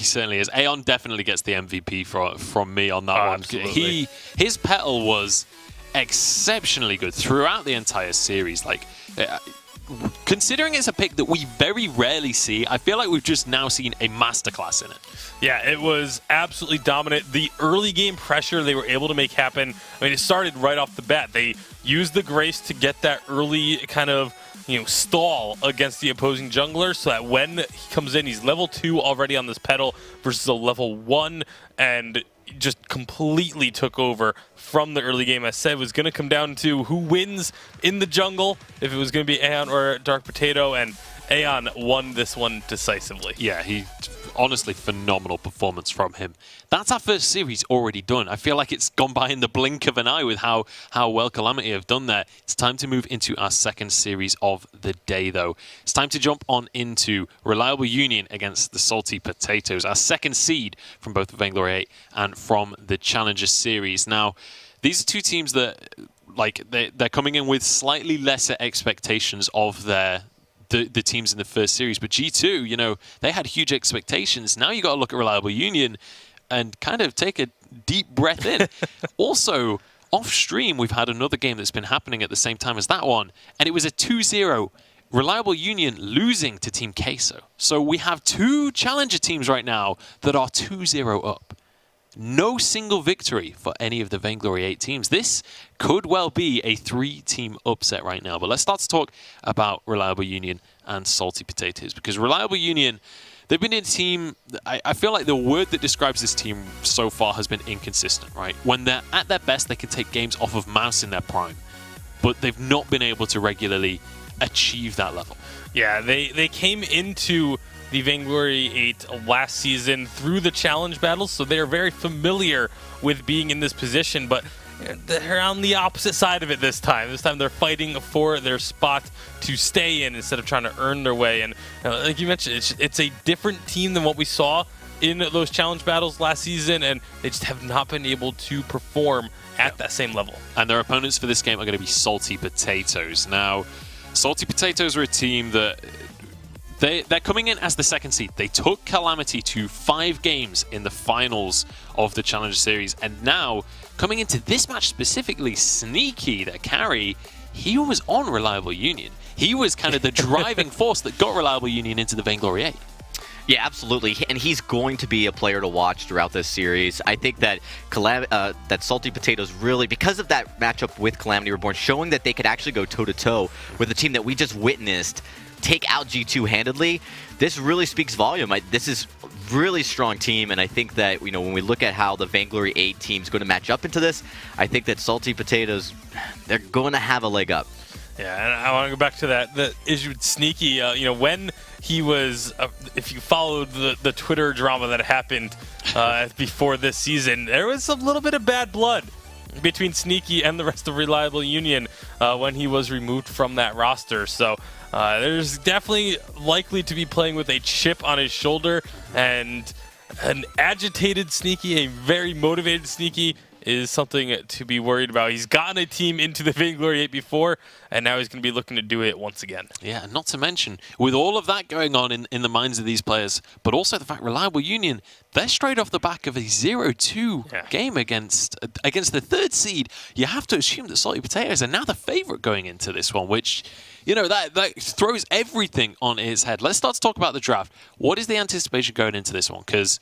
he certainly is. Aeon definitely gets the MVP from me on that one. Absolutely. His Petal was exceptionally good throughout the entire series. Like, considering it's a pick that we very rarely see, I feel like we've just now seen a masterclass in it. Yeah, it was absolutely dominant. The early game pressure they were able to make happen, I mean, it started right off the bat. They used the Grace to get that early kind of, stall against the opposing jungler so that when he comes in, he's level 2 already on this Petal versus a level 1, and just completely took over from the early game. As said, it was going to come down to who wins in the jungle, if it was going to be Aeon or Dark Potato, and Aeon won this one decisively. Yeah, honestly, phenomenal performance from him. That's our first series already done. I feel like it's gone by in the blink of an eye with how well Calamity have done there. It's time to move into our second series of the day, though. It's time to jump on into Reliable Union against the Salty Potatoes, our second seed from both the Vainglory 8 and from the Challenger Series. Now, these are two teams that, they're coming in with slightly lesser expectations of the teams in the first series. But G2, they had huge expectations. Now you got to look at Reliable Union and kind of take a deep breath in. Also, off stream, we've had another game that's been happening at the same time as that one, and it was a 2-0. Reliable Union losing to Team Queso. So we have two challenger teams right now that are 2-0 up. No single victory for any of the Vainglory 8 teams. This could well be a 3-team upset right now. But let's start to talk about Reliable Union and Salty Potatoes. Because Reliable Union, they've been in a team, I feel like the word that describes this team so far has been inconsistent, right? When they're at their best, they can take games off of Mouse in their prime. But they've not been able to regularly achieve that level. Yeah, they came into the Vainglory 8 last season through the challenge battles, so they are very familiar with being in this position, but they're on the opposite side of it this time. This time they're fighting for their spot to stay in instead of trying to earn their way. And like you mentioned, it's a different team than what we saw in those challenge battles last season, and they just have not been able to perform at that same level. And their opponents for this game are going to be Salty Potatoes. Now, Salty Potatoes are a team that they're coming in as the second seed. They took Calamity to 5 games in the finals of the Challenger Series. And now, coming into this match specifically, Sneaky, their carry, he was on Reliable Union. He was kind of the driving force that got Reliable Union into the Vainglory 8. Yeah, absolutely. And he's going to be a player to watch throughout this series. I think that that Salty Potatoes really, because of that matchup with Calamity Reborn, showing that they could actually go toe-to-toe with a team that we just witnessed take out G2 handedly, this really speaks volume. This is a really strong team, and I think that when we look at how the Vainglory 8 team is going to match up into this, I think that Salty Potatoes, they're going to have a leg up. Yeah, and I want to go back to the issue with Sneaky. When he was, if you followed the Twitter drama that happened before this season, there was a little bit of bad blood between Sneaky and the rest of Reliable Union when he was removed from that roster. So there's definitely likely to be playing with a chip on his shoulder, and an agitated Sneaky, a very motivated Sneaky, is something to be worried about. He's gotten a team into the Vainglory 8 before, and now he's going to be looking to do it once again. Yeah, not to mention, with all of that going on in the minds of these players, but also the fact Reliable Union, they're straight off the back of a 0-2 game against the third seed. You have to assume that Salty Potatoes are now the favorite going into this one, which, that throws everything on its head. Let's start to talk about the draft. What is the anticipation going into this one? Because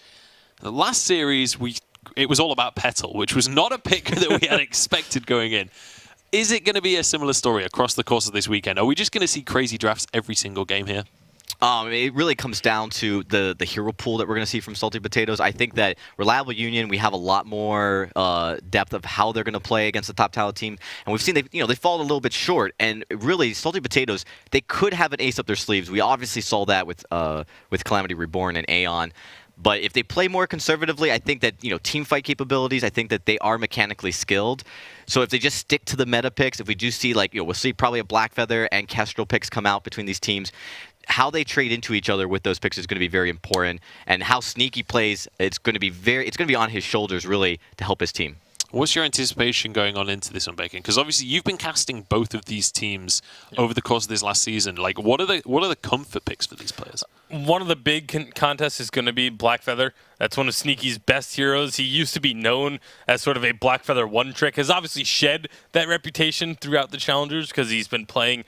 the last series, it was all about Petal, which was not a pick that we had expected going in. Is it going to be a similar story across the course of this weekend? Are we just going to see crazy drafts every single game here? It really comes down to the hero pool that we're going to see from Salty Potatoes. I think that Reliable Union, we have a lot more depth of how they're going to play against the top talent team, and we've seen they've fallen a little bit short. And really, Salty Potatoes, they could have an ace up their sleeves. We obviously saw that with Calamity Reborn and Aeon. But if they play more conservatively, I think that, team fight capabilities, I think that they are mechanically skilled. So if they just stick to the meta picks, if we do see, we'll see probably a Blackfeather and Kestrel picks come out between these teams, how they trade into each other with those picks is going to be very important. And how Sneaky plays, it's going to be on his shoulders, really, to help his team. What's your anticipation going on into this one, Bacon? Because obviously you've been casting both of these teams over the course of this last season. What are the comfort picks for these players? one of the big contests is going to be Blackfeather. That's one of Sneaky's best heroes. He used to be known as sort of a Blackfeather one-trick. Has obviously shed that reputation throughout the Challengers because he's been playing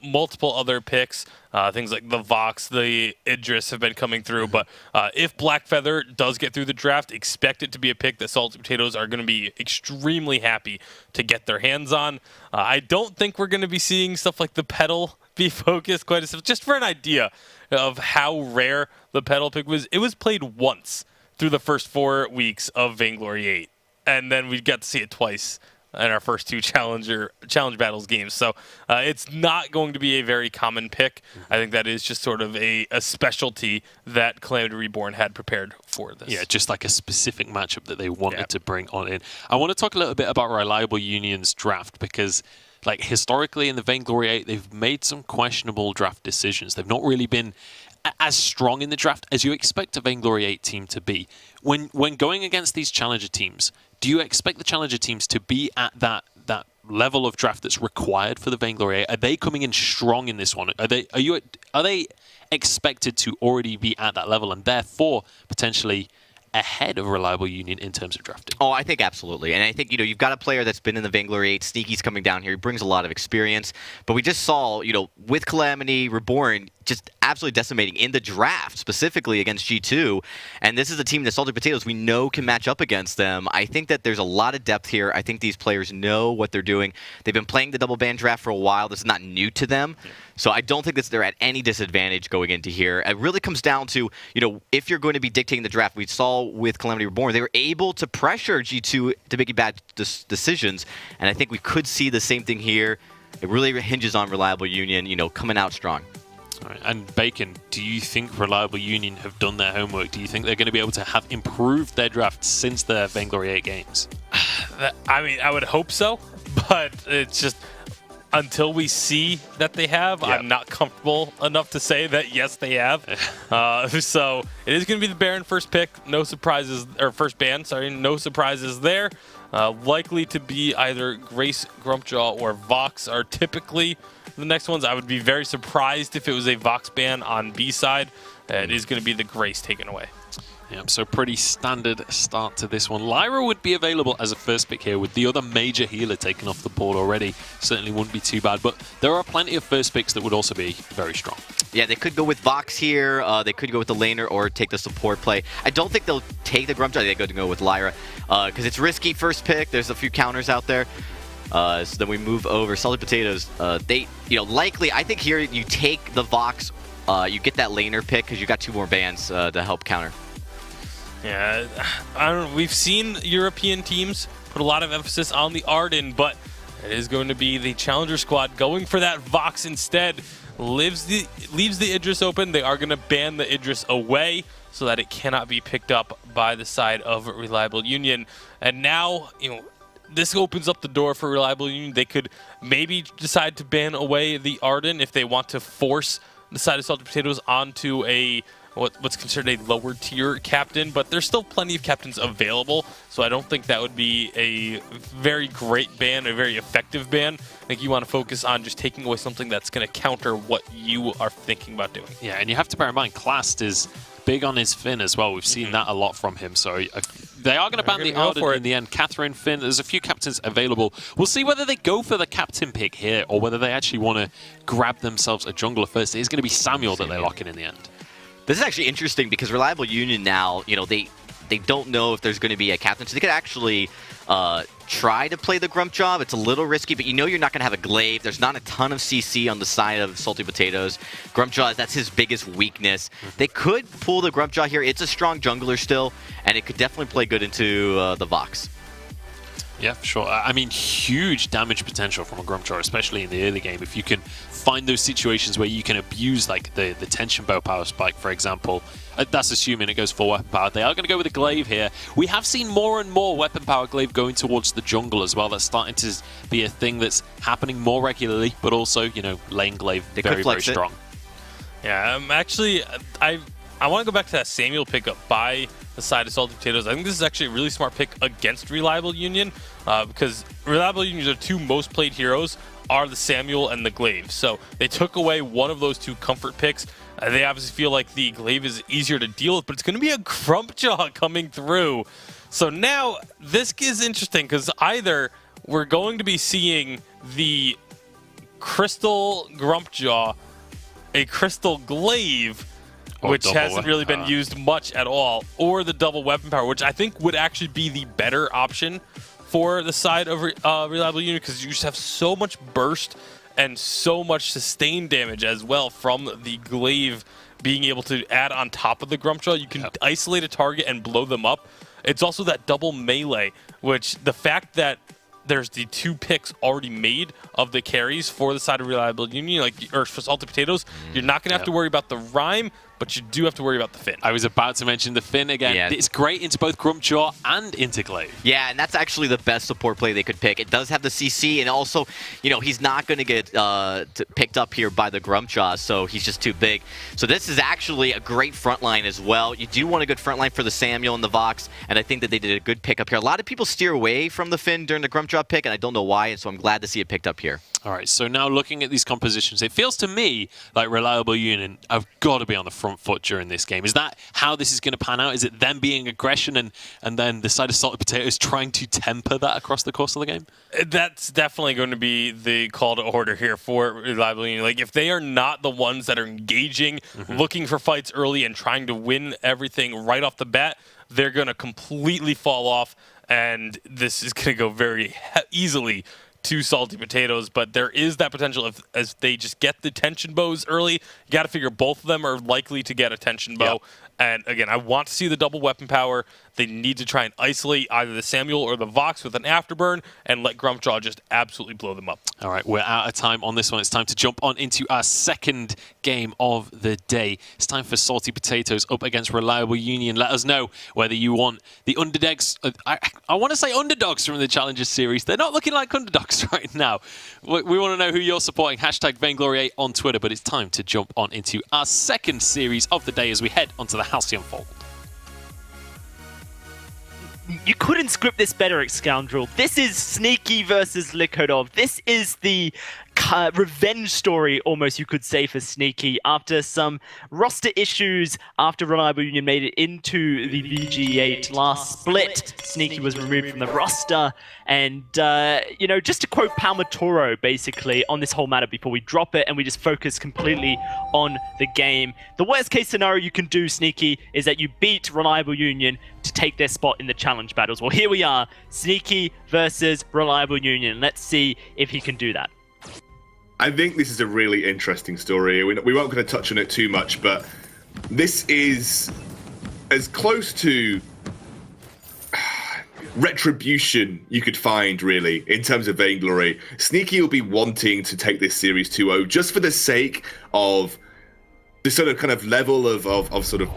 multiple other picks. Things like the Vox, the Idris have been coming through. But if Blackfeather does get through the draft, expect it to be a pick that Salty Potatoes are going to be extremely happy to get their hands on. I don't think we're going to be seeing stuff like the Petal be focused quite as just for an idea of how rare the Petal pick was. It was played once through the first 4 weeks of Vainglory 8, and then we got to see it twice in our first 2 challenge battles games. So it's not going to be a very common pick. I think that is just sort of a specialty that Calamity Reborn had prepared for this. Yeah, just like a specific matchup that they wanted to bring on in. I want to talk a little bit about Reliable Union's draft because like historically in the Vainglory 8, they've made some questionable draft decisions. They've not really been as strong in the draft as you expect a Vainglory 8 team to be. When going against these challenger teams, do you expect the challenger teams to be at that level of draft that's required for the Vainglory 8? Are they coming in strong in this one? Are they expected to already be at that level and therefore potentially ahead of Reliable Union in terms of drafting? Oh, I think absolutely. And I think, you've got a player that's been in the Vainglory 8. Sneaky's coming down here. He brings a lot of experience. But we just saw, with Calamity Reborn just absolutely decimating in the draft, specifically against G2. And this is a team that Salty Potatoes we know can match up against them. I think that there's a lot of depth here. I think these players know what they're doing. They've been playing the double band draft for a while. This is not new to them. Yeah. So I don't think that they're at any disadvantage going into here. It really comes down to, if you're going to be dictating the draft, we saw with Calamity Reborn, they were able to pressure G2 to making bad decisions. And I think we could see the same thing here. It really hinges on Reliable Union, coming out strong. All right. And Bacon, do you think Reliable Union have done their homework? Do you think they're going to be able to have improved their draft since their Vainglory 8 games? I mean, I would hope so, but it's just until we see that they have, I'm not comfortable enough to say that, yes, they have. So it is going to be the Baron first pick. No surprises, or first ban, sorry. No surprises there. Likely to be either Grace, Grumpjaw, or Vox are typically the next ones. I would be very surprised if it was a Vox ban on B side. It is going to be the Grace taken away. Yeah, so pretty standard start to this one. Lyra would be available as a first pick here with the other major healer taken off the board already. Certainly wouldn't be too bad, but there are plenty of first picks that would also be very strong. Yeah, they could go with Vox here. They could go with the laner or take the support play. I don't think they'll take the Grumpjaw. They're going to go with Lyra because it's risky first pick. There's a few counters out there. So then we move over. Salty Potatoes, they, likely, I think here you take the Vox, you get that laner pick because you got 2 more bans to help counter. Yeah, I don't know. We've seen European teams put a lot of emphasis on the Arden, but it is going to be the Challenger squad going for that Vox instead. Leaves the Idris open. They are going to ban the Idris away so that it cannot be picked up by the side of Reliable Union. And now, this opens up the door for Reliable Union. They could maybe decide to ban away the Arden if they want to force the side of Salty Potatoes onto what's considered a lower tier captain, but there's still plenty of captains available, so I don't think that would be a very great ban, a very effective ban. I think you want to focus on just taking away something that's going to counter what you are thinking about doing. Yeah, and you have to bear in mind, Clast is big on his Finn as well. We've seen that a lot from him, so they are going to ban the Arden in the end. Catherine, Finn, there's a few captains available. We'll see whether they go for the captain pick here or whether they actually want to grab themselves a jungler first. It is going to be Samuel that they lock in the end. This is actually interesting because Reliable Union now, they don't know if there's going to be a captain, so they could actually try to play the Grumpjaw. It's a little risky, but you're not going to have a glaive. There's not a ton of CC on the side of Salty Potatoes. Grumpjaw, that's his biggest weakness. They could pull the Grumpjaw here. It's a strong jungler still, and it could definitely play good into the Vox. Yeah, for sure. I mean, huge damage potential from a Grumpjaw, especially in the early game. If you can find those situations where you can abuse, like the tension bow power spike, for example, that's assuming it goes for weapon power. They are going to go with a glaive here. We have seen more and more weapon power glaive going towards the jungle as well. That's starting to be a thing that's happening more regularly, but also, lane glaive very, very strong. Yeah, actually, I want to go back to that Samuel pickup by the side of Salty Potatoes. I think this is actually a really smart pick against Reliable Union because Reliable Union's 2 most played heroes are the Samuel and the Glaive. So they took away one of those 2 comfort picks. They obviously feel like the Glaive is easier to deal with, but it's going to be a Grumpjaw coming through. So now this is interesting because either we're going to be seeing the Crystal Grumpjaw, a Crystal Glaive, which hasn't really been used much at all, or the double weapon power, which I think would actually be the better option for the side of Reliable Union, because you just have so much burst and so much sustained damage as well from the Glaive being able to add on top of the Grumpjaw. You can isolate a target and blow them up. It's also that double melee, which the fact that there's the 2 picks already made of the carries for the side of Reliable Union, or for Salty Potatoes, you're not going to have to worry about the Rhyme, but you do have to worry about the Finn. I was about to mention the Finn again. Yeah. It's great into both Grumpjaw and into Glaive. Yeah, and that's actually the best support play they could pick. It does have the CC, and also, he's not going to get picked up here by the Grumpjaw, so he's just too big. So this is actually a great front line as well. You do want a good front line for the Samuel and the Vox, and I think that they did a good pick up here. A lot of people steer away from the Finn during the Grumpjaw pick, and I don't know why, and so I'm glad to see it picked up here. All right, so now looking at these compositions, it feels to me like Reliable Union have got to be on the front foot during this game. Is that how this is going to pan out? Is it them being aggression and then the side of Salty Potatoes trying to temper that across the course of the game? That's definitely going to be the call to order here for Reliable Union. Like, if they are not the ones that are engaging, looking for fights early and trying to win everything right off the bat, they're going to completely fall off, and this is going to go very easily to Salty Potatoes. But there is that potential as they just get the tension bows early. You got to figure both of them are likely to get a tension bow. Yep. And again, I want to see the double weapon power. They need to try and isolate either the Samuel or the Vox with an afterburn and let Grumpjaw just absolutely blow them up. All right, we're out of time on this one. It's time to jump on into our second game of the day. It's time for Salty Potatoes up against Reliable Union. Let us know whether you want the underdogs. I want to say underdogs from the Challengers series. They're not looking like underdogs right now. We want to know who you're supporting. Hashtag Vainglory8 on Twitter. But it's time to jump on into our second series of the day as we head onto the Halcyon Fold. You couldn't script this better, Scoundrel. This is Sneaky versus Likodov. This is the revenge story, almost, you could say, for Sneaky. After some roster issues, after Reliable Union made it into the VG8 last split, Sneaky was removed from the roster. And, just to quote Palmatoro, basically, on this whole matter before we drop it and we just focus completely on the game. The worst case scenario you can do, Sneaky, is that you beat Reliable Union to take their spot in the challenge battles. Well, here we are, Sneaky versus Reliable Union. Let's see if he can do that. I think this is a really interesting story. We won't going to touch on it too much, but this is as close to retribution you could find, really, in terms of Vainglory. Sneaky will be wanting to take this series 2-0 just for the sake of the sort of kind of level of sort of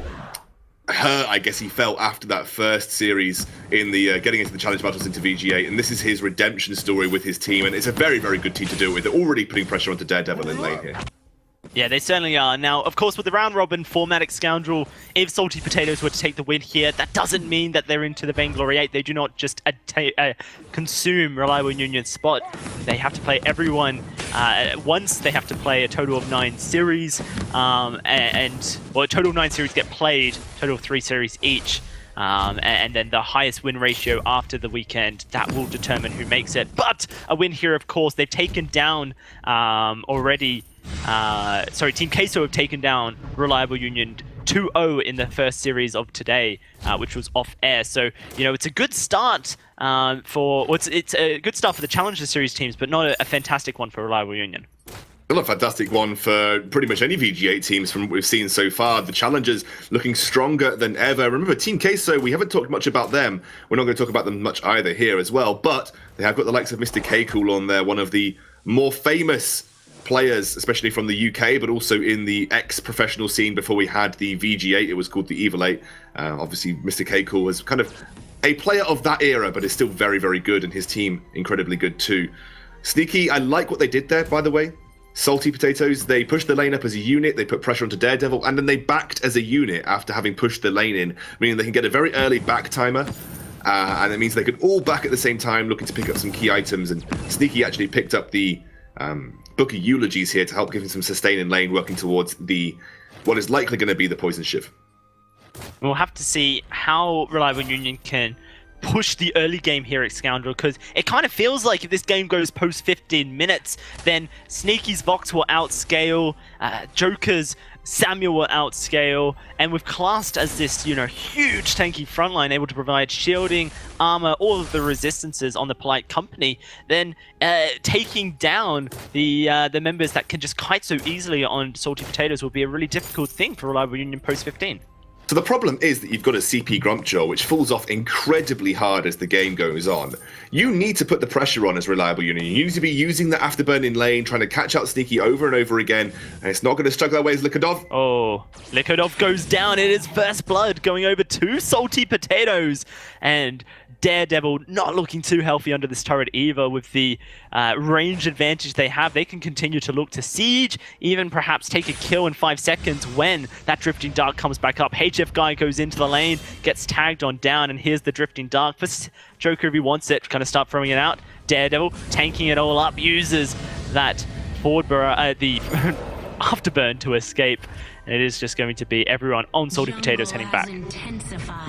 hurt, I guess, he felt after that first series in the getting into the challenge battles into VG8, and this is his redemption story with his team, and it's a very, very good team to do it with. They're already putting pressure onto Daredevil in lane here. Yeah, they certainly are. Now, of course, with the round-robin format, Scoundrel, if Salty Potatoes were to take the win here, that doesn't mean that they're into the Vainglory 8. They do not just consume Reliable Union's spot. They have to play everyone once. They have to play a total of 9 series, a total of 9 series get played, total of 3 series each. And then the highest win ratio after the weekend, that will determine who makes it. But a win here, of course, they've taken down already... Team Queso have taken down Reliable Union 2-0 in the first series of today, which was off air. So, it's a good start it's a good start for the Challenger Series teams, but not a fantastic one for Reliable Union. Well, a fantastic one for pretty much any VG8 teams from what we've seen so far. The Challengers looking stronger than ever. Remember, Team Queso, we haven't talked much about them. We're not going to talk about them much either here as well, but they have got the likes of Mr. K-Cool on there, one of the more famous players, especially from the UK, but also in the ex-professional scene before we had the VG8. It was called the Evil 8. Obviously, Mr. K-Cool was kind of a player of that era, but is still very, very good, and his team incredibly good too. Sneaky, I like what they did there, by the way. Salty Potatoes, they pushed the lane up as a unit, they put pressure onto Daredevil, and then they backed as a unit after having pushed the lane in, meaning they can get a very early back timer, and it means they can all back at the same time, looking to pick up some key items, and Sneaky actually picked up the Book of Eulogies here to help give him some sustain in lane, working towards the what is likely going to be the Poison Shiv. We'll have to see how Reliable Union can push the early game here at Scoundrel, because it kind of feels like if this game goes post 15 minutes, then Sneaky's Vox will outscale, Joker's Samuel will outscale, and with Classed as this, huge tanky frontline able to provide shielding, armor, all of the resistances on the Polite Company, then taking down the members that can just kite so easily on Salty Potatoes will be a really difficult thing for Reliable Union post 15. So the problem is that you've got a CP Grumpjaw, which falls off incredibly hard as the game goes on. You need to put the pressure on as Reliable Union. You need to be using the Afterburn in lane, trying to catch out Sneaky over and over again, and it's not going to struggle that way as Likodov. Oh, Likodov goes down. It is first blood going over to Salty Potatoes, and Daredevil not looking too healthy under this turret either. With the range advantage they have, they can continue to look to siege, even perhaps take a kill in 5 seconds when that Drifting Dark comes back up. HF Guy goes into the lane, gets tagged on down, and here's the Drifting Dark. For Joker, if he wants it, kind of start throwing it out. Daredevil tanking it all up, uses that forward the Afterburn to escape. And it is just going to be everyone on Salty Potatoes heading back.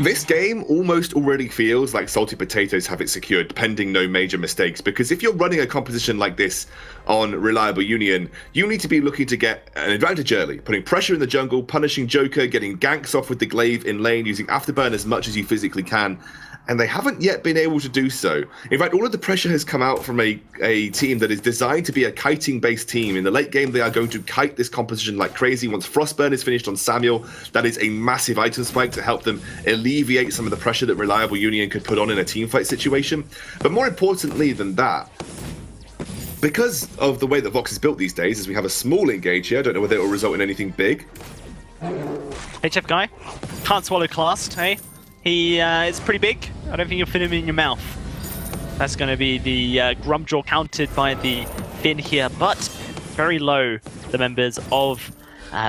This game almost already feels like Salty Potatoes have it secured, pending no major mistakes, because if you're running a composition like this on Reliable Union, you need to be looking to get an advantage early, putting pressure in the jungle, punishing Joker, getting ganks off with the glaive in lane, using Afterburn as much as you physically can. And they haven't yet been able to do so. In fact, all of the pressure has come out from a team that is designed to be a kiting-based team. In the late game, they are going to kite this composition like crazy. Once Frostburn is finished on Samuel, that is a massive item spike to help them alleviate some of the pressure that Reliable Union could put on in a teamfight situation. But more importantly than that, because of the way that Vox is built these days, is we have a small engage here. I don't know whether it will result in anything big. HF Guy can't swallow Classed, hey? He is pretty big. I don't think you'll fit him in your mouth. That's going to be the Grumpjaw countered by the Finn here, but very low, the members of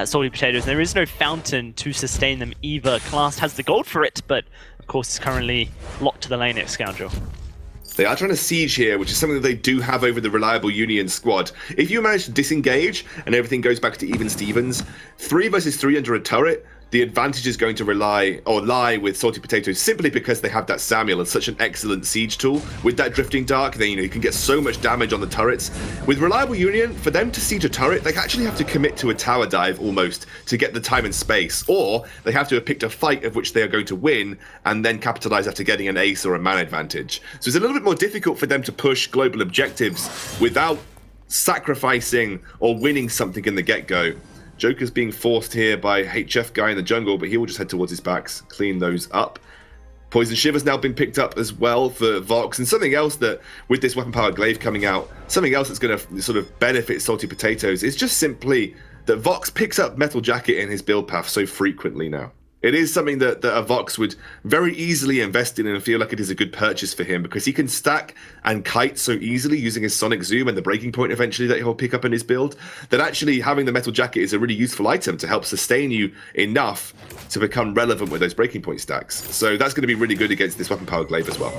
Salty Potatoes. There is no fountain to sustain them either. Classed has the gold for it, but of course is currently locked to the lane at Scoundrel. They are trying to siege here, which is something that they do have over the Reliable Union squad. If you manage to disengage and everything goes back to even Stevens, 3 versus 3 under a turret, the advantage is going to lie with Salty Potatoes simply because they have that Samuel and such an excellent siege tool. With that Drifting Dark, then you can get so much damage on the turrets. With Reliable Union, for them to siege a turret, they actually have to commit to a tower dive almost to get the time and space, or they have to have picked a fight of which they are going to win and then capitalize after getting an ace or a man advantage. So it's a little bit more difficult for them to push global objectives without sacrificing or winning something in the get-go. Joker's being forced here by HF Guy in the jungle, but he will just head towards his backs, clean those up. Poison Shiv has now been picked up as well for Vox, and something else that, with this weapon powered glaive coming out, something else that's going to sort of benefit Salty Potatoes is just simply that Vox picks up Metal Jacket in his build path so frequently now. It is something that a Vox would very easily invest in and feel like it is a good purchase for him, because he can stack and kite so easily using his Sonic Zoom and the breaking point eventually that he'll pick up in his build, that actually having the Metal Jacket is a really useful item to help sustain you enough to become relevant with those breaking point stacks. So that's going to be really good against this weapon powered glaive as well.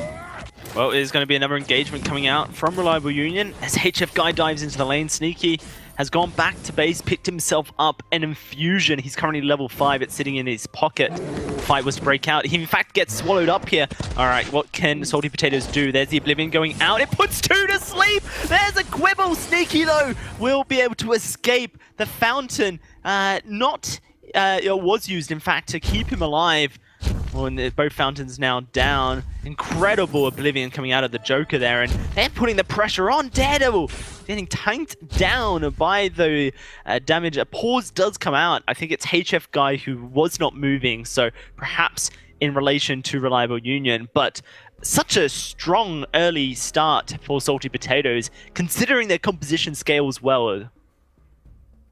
Well, there's going to be another engagement coming out from Reliable Union as HF Guy dives into the lane. Sneaky has gone back to base, picked himself up an infusion. He's currently level 5. It's sitting in his pocket. Fight was to break out. He in fact gets swallowed up here. All right, what can Salty Potatoes do? There's the Oblivion going out. It puts 2 to sleep. There's a Quibble. Sneaky though will be able to escape. The fountain was used in fact to keep him alive. Well, and both fountains now down. Incredible Oblivion coming out of the Joker there, and they're putting the pressure on Daredevil. Getting tanked down by the damage. A pause does come out. I think it's HF Guy who was not moving, so perhaps in relation to Reliable Union, but such a strong early start for Salty Potatoes, considering their composition scale as well.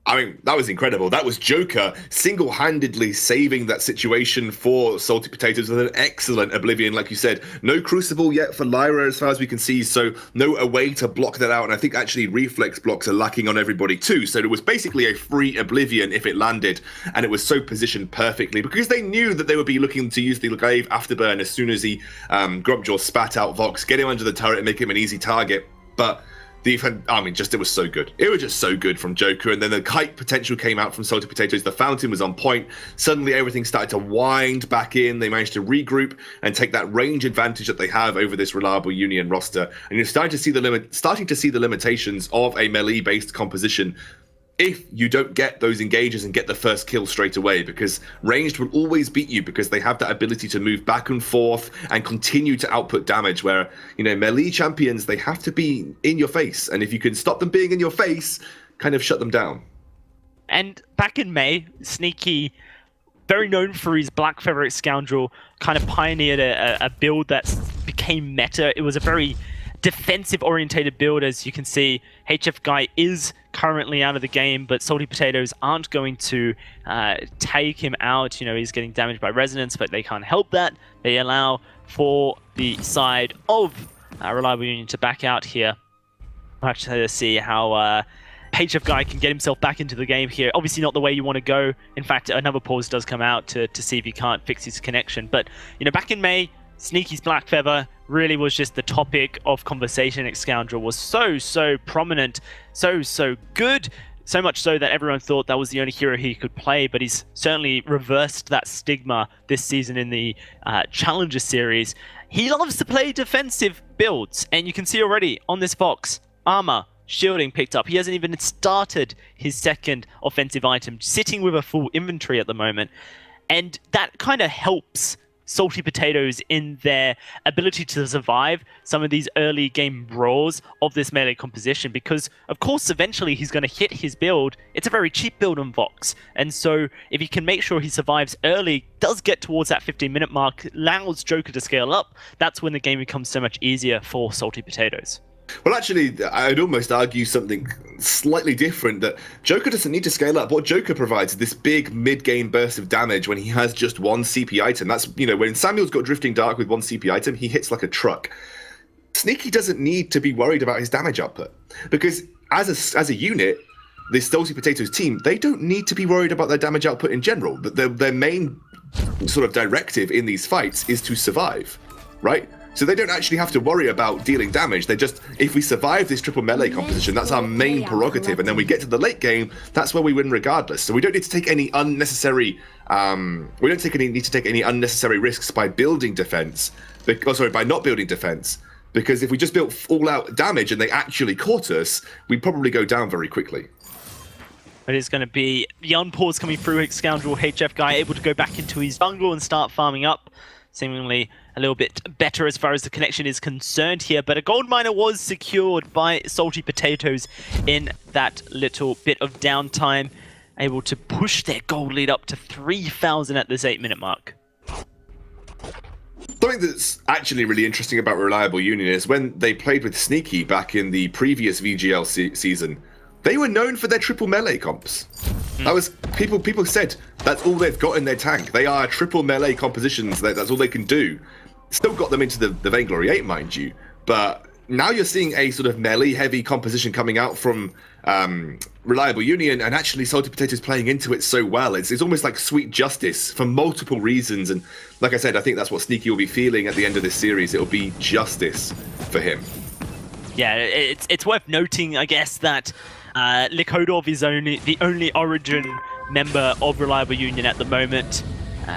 I mean, that was incredible. That was Joker single-handedly saving that situation for Salty Potatoes with an excellent Oblivion, like you said. No Crucible yet for Lyra as far as we can see, so no a way to block that out. And I think actually reflex blocks are lacking on everybody too. So it was basically a free Oblivion if it landed, and it was so positioned perfectly because they knew that they would be looking to use the glaive Afterburn as soon as he Grumpjaw spat out Vox, get him under the turret and make him an easy target. But I mean, it was so good. It was just so good from Joker. And then the kite potential came out from Salty Potatoes. The fountain was on point. Suddenly, everything started to wind back in. They managed to regroup and take that range advantage that they have over this Reliable Union roster. And you're starting to see the limitations of a melee-based composition if you don't get those engages and get the first kill straight away, because ranged will always beat you because they have that ability to move back and forth and continue to output damage, where, melee champions, they have to be in your face. And if you can stop them being in your face, kind of shut them down. And back in May, Sneaky, very known for his Black Feather Scoundrel, kind of pioneered a build that became meta. It was a very defensive-orientated build. As you can see, HF Guy is currently out of the game, but Salty Potatoes aren't going to take him out. He's getting damaged by Resonance, but they can't help that. They allow for the side of Reliable Union to back out here. We'll have to see how HF Guy can get himself back into the game here. Obviously not the way you want to go. In fact, another pause does come out to see if he can't fix his connection. But, back in May, Sneaky's Black Feather really was just the topic of conversation. Scoundrel was so prominent, so good, so much so that everyone thought that was the only hero he could play, but he's certainly reversed that stigma this season in the Challenger Series. He loves to play defensive builds, and you can see already on this box, armor, shielding picked up. He hasn't even started his second offensive item, sitting with a full inventory at the moment, and that kind of helps Salty Potatoes in their ability to survive some of these early game brawls of this melee composition, because of course eventually he's going to hit his build. It's a very cheap build on Vox, and so if he can make sure he survives early, does get towards that 15-minute mark, allows Joker to scale up, that's when the game becomes so much easier for Salty Potatoes. Well, actually, I'd almost argue something slightly different, that Joker doesn't need to scale up. What Joker provides is this big mid-game burst of damage when he has just one CP item. That's, when Samuel's got Drifting Dark with one CP item, he hits like a truck. Sneaky doesn't need to be worried about his damage output, because as a unit, this Salty Potatoes team, they don't need to be worried about their damage output in general. Their main sort of directive in these fights is to survive, right? So they don't actually have to worry about dealing damage. They just, if we survive this triple melee composition, that's our main prerogative. And then we get to the late game, that's where we win regardless. So we don't need to take any unnecessary, need to take any unnecessary risks by building defense. By not building defense. Because if we just built all out damage and they actually caught us, we'd probably go down very quickly. It is going to be the unpause coming through. Scoundrel HF Guy able to go back into his jungle and start farming up. Seemingly a little bit better as far as the connection is concerned here, but a gold miner was secured by Salty Potatoes in that little bit of downtime, able to push their gold lead up to 3,000 at this 8-minute mark. Something that's actually really interesting about Reliable Union is when they played with Sneaky back in the previous VGL season, they were known for their triple melee comps. That was people said that's all they've got in their tank. They are triple melee compositions. That's all they can do. Still got them into the Vainglory 8, mind you. But now you're seeing a sort of melee-heavy composition coming out from Reliable Union, and actually Salty Potatoes playing into it so well. It's almost like sweet justice for multiple reasons. And like I said, I think that's what Sneaky will be feeling at the end of this series. It'll be justice for him. Yeah, it's worth noting, I guess, that Likodov is the only Origin member of Reliable Union at the moment.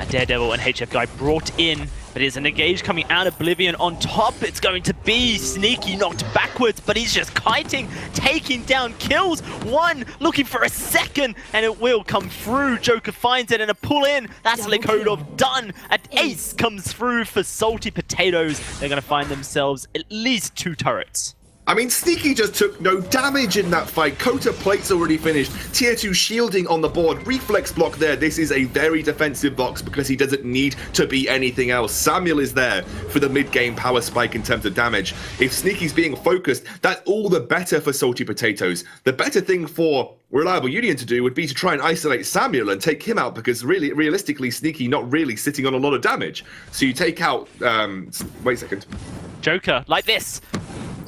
Daredevil and HF Guy brought in, but there's an engage coming out. Oblivion on top. It's going to be Sneaky knocked backwards, but he's just kiting, taking down kills. One looking for a second, and it will come through. Joker finds it and a pull in. That's Likodov done. An ace comes through for Salty Potatoes. They're going to find themselves at least 2 turrets. I mean, Sneaky just took no damage in that fight. Kota plate's already finished. Tier 2 shielding on the board. Reflex block there. This is a very defensive box because he doesn't need to be anything else. Samuel is there for the mid-game power spike in terms of damage. If Sneaky's being focused, that's all the better for Salty Potatoes. The better thing for Reliable Union to do would be to try and isolate Samuel and take him out, because really, realistically, Sneaky not really sitting on a lot of damage. So you take out... wait a second. Joker, like this.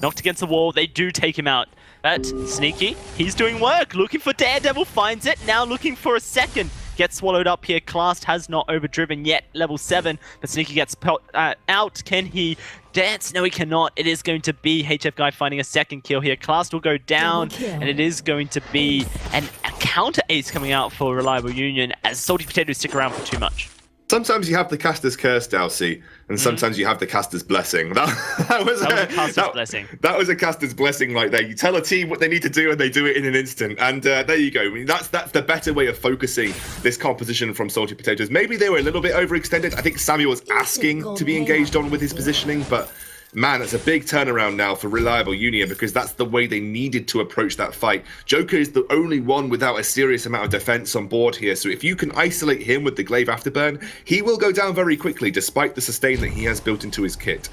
Knocked against the wall, they do take him out. But Sneaky, he's doing work. Looking for Daredevil, finds it. Now looking for a second. Gets swallowed up here. Clast has not overdriven yet. Level 7, but Sneaky gets out. Can he dance? No, he cannot. It is going to be HF Guy finding a second kill here. Class will go down, and it is going to be a counter ace coming out for Reliable Union as Salty Potatoes stick around for too much. Sometimes you have the caster's curse, Dalsy, and sometimes you have the caster's blessing. That was a caster's blessing. That was a caster's blessing right there. You tell a team what they need to do, and they do it in an instant. And there you go. I mean, that's the better way of focusing this composition from Salty Potatoes. Maybe they were a little bit overextended. I think Samuel was asking to be engaged on with his positioning, but man, it's a big turnaround now for Reliable Union because that's the way they needed to approach that fight. Joker is the only one without a serious amount of defense on board here, so if you can isolate him with the Glaive Afterburn, he will go down very quickly despite the sustain that he has built into his kit.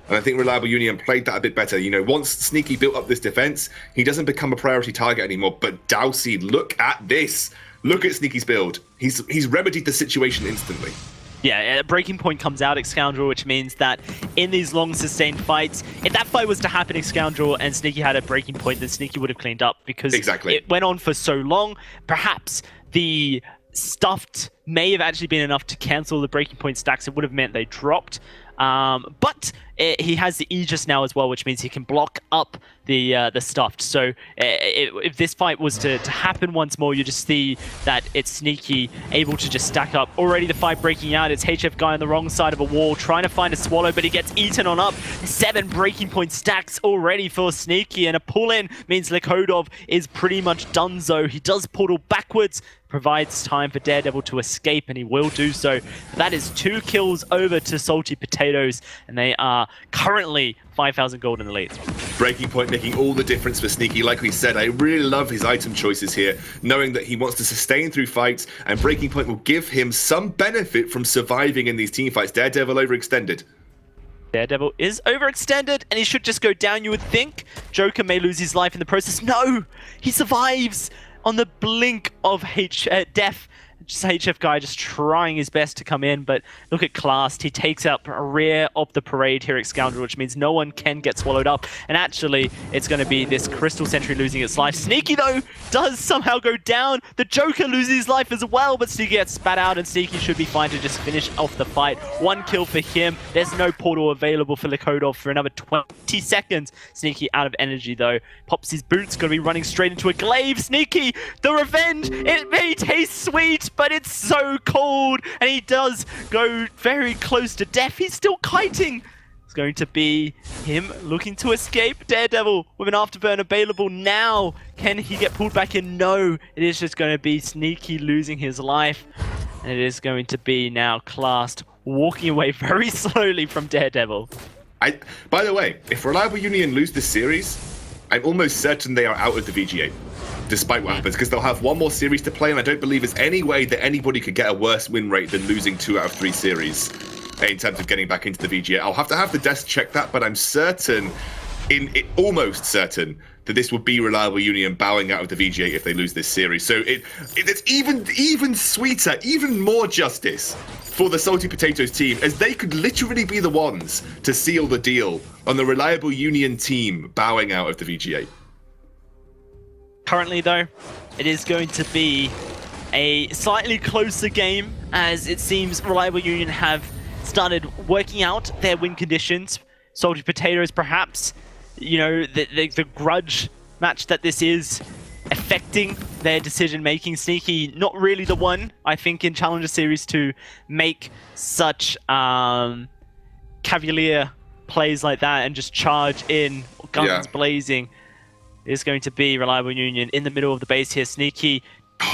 And I think Reliable Union played that a bit better. You know, once Sneaky built up this defense, he doesn't become a priority target anymore. But Dalsy, look at this. Look at Sneaky's build. He's remedied the situation instantly. Yeah, a breaking point comes out Scoundrel, which means that in these long sustained fights, if that fight was to happen Scoundrel and Sneaky had a breaking point, then Sneaky would have cleaned up because it went on for so long. Perhaps the stuffed may have actually been enough to cancel the breaking point stacks. It would have meant they dropped. But he has the Aegis now as well, which means he can block up the stuffed. So if this fight was to happen once more, you just see that it's Sneaky able to just stack up. Already the fight breaking out. It's HF Guy on the wrong side of a wall trying to find a swallow, but he gets eaten on up. 7 breaking point stacks already for Sneaky, and a pull-in means Likodov is pretty much donezo. He does portal backwards, provides time for Daredevil to escape, and he will do so. That is 2 kills over to Salty Potatoes, and they are currently 5,000 gold in the lead. Breaking point making all the difference for Sneaky. Like we said, I really love his item choices here, knowing that he wants to sustain through fights, and Breaking Point will give him some benefit from surviving in these team fights. Daredevil overextended. Daredevil is overextended, and he should just go down, you would think. Joker may lose his life in the process. No! He survives on the blink of death. Just HF Guy just trying his best to come in, but look at Class. He takes up a rear of the parade here at Scoundrel, which means no one can get swallowed up. And actually, it's going to be this Crystal Sentry losing its life. Sneaky, though, does somehow go down. The Joker loses his life as well, but Sneaky gets spat out, and Sneaky should be fine to just finish off the fight. 1 kill for him. There's no portal available for Likodov for another 20 seconds. Sneaky out of energy, though. Pops his boots, going to be running straight into a glaive. Sneaky, the revenge. It may taste sweet, but it's so cold, and he does go very close to death. He's still kiting. It's going to be him looking to escape. Daredevil with an afterburn available now. Can he get pulled back in? No. It is just going to be Sneaky losing his life, and it is going to be now Classed walking away very slowly from Daredevil. By the way, if Reliable Union lose this series, I'm almost certain they are out of the VG8. Despite what happens, because they'll have 1 more series to play, and I don't believe there's any way that anybody could get a worse win rate than losing 2 out of 3 series in terms of getting back into the VGA. I'll have to have the desk check that, but I'm certain, almost certain, that this would be Reliable Union bowing out of the VGA if they lose this series. So it's even sweeter, even more justice for the Salty Potatoes team, as they could literally be the ones to seal the deal on the Reliable Union team bowing out of the VGA. Currently, though, it is going to be a slightly closer game, as it seems Reliable Union have started working out their win conditions. Salty Potatoes, perhaps, you know, the grudge match that this is affecting their decision-making. Sneaky, not really the one, I think, in Challenger Series to make such cavalier plays like that and just charge in, guns blazing. Is going to be Reliable Union in the middle of the base here. Sneaky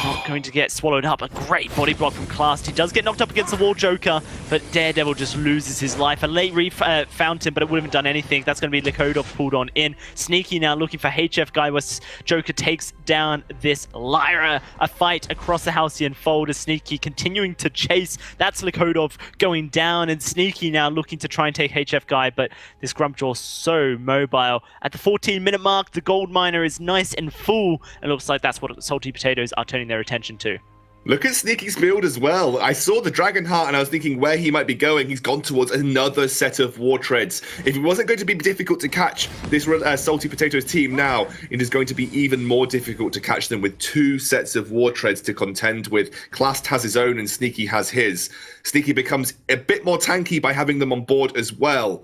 not going to get swallowed up. A great body block from Class. He does get knocked up against the wall, Joker, but Daredevil just loses his life. A late fountain, but it wouldn't have done anything. That's going to be Likodov pulled on in. Sneaky now looking for HF Guy, where Joker takes down this Lyra. A fight across the Halcyon Fold as Sneaky continuing to chase. That's Likodov going down, and Sneaky now looking to try and take HF Guy, but this Grumpjaw so mobile. At the 14-minute mark, the gold miner is nice and full. It looks like that's what Salty Potatoes are turning their attention to. Look at Sneaky's build as well. I saw the Dragon Heart and I was thinking where he might be going. He's gone towards another set of War Treads. If it wasn't going to be difficult to catch this Salty Potatoes team now, it is going to be even more difficult to catch them with 2 sets of War Treads to contend with. Classed has his own and Sneaky has his. Sneaky becomes a bit more tanky by having them on board as well.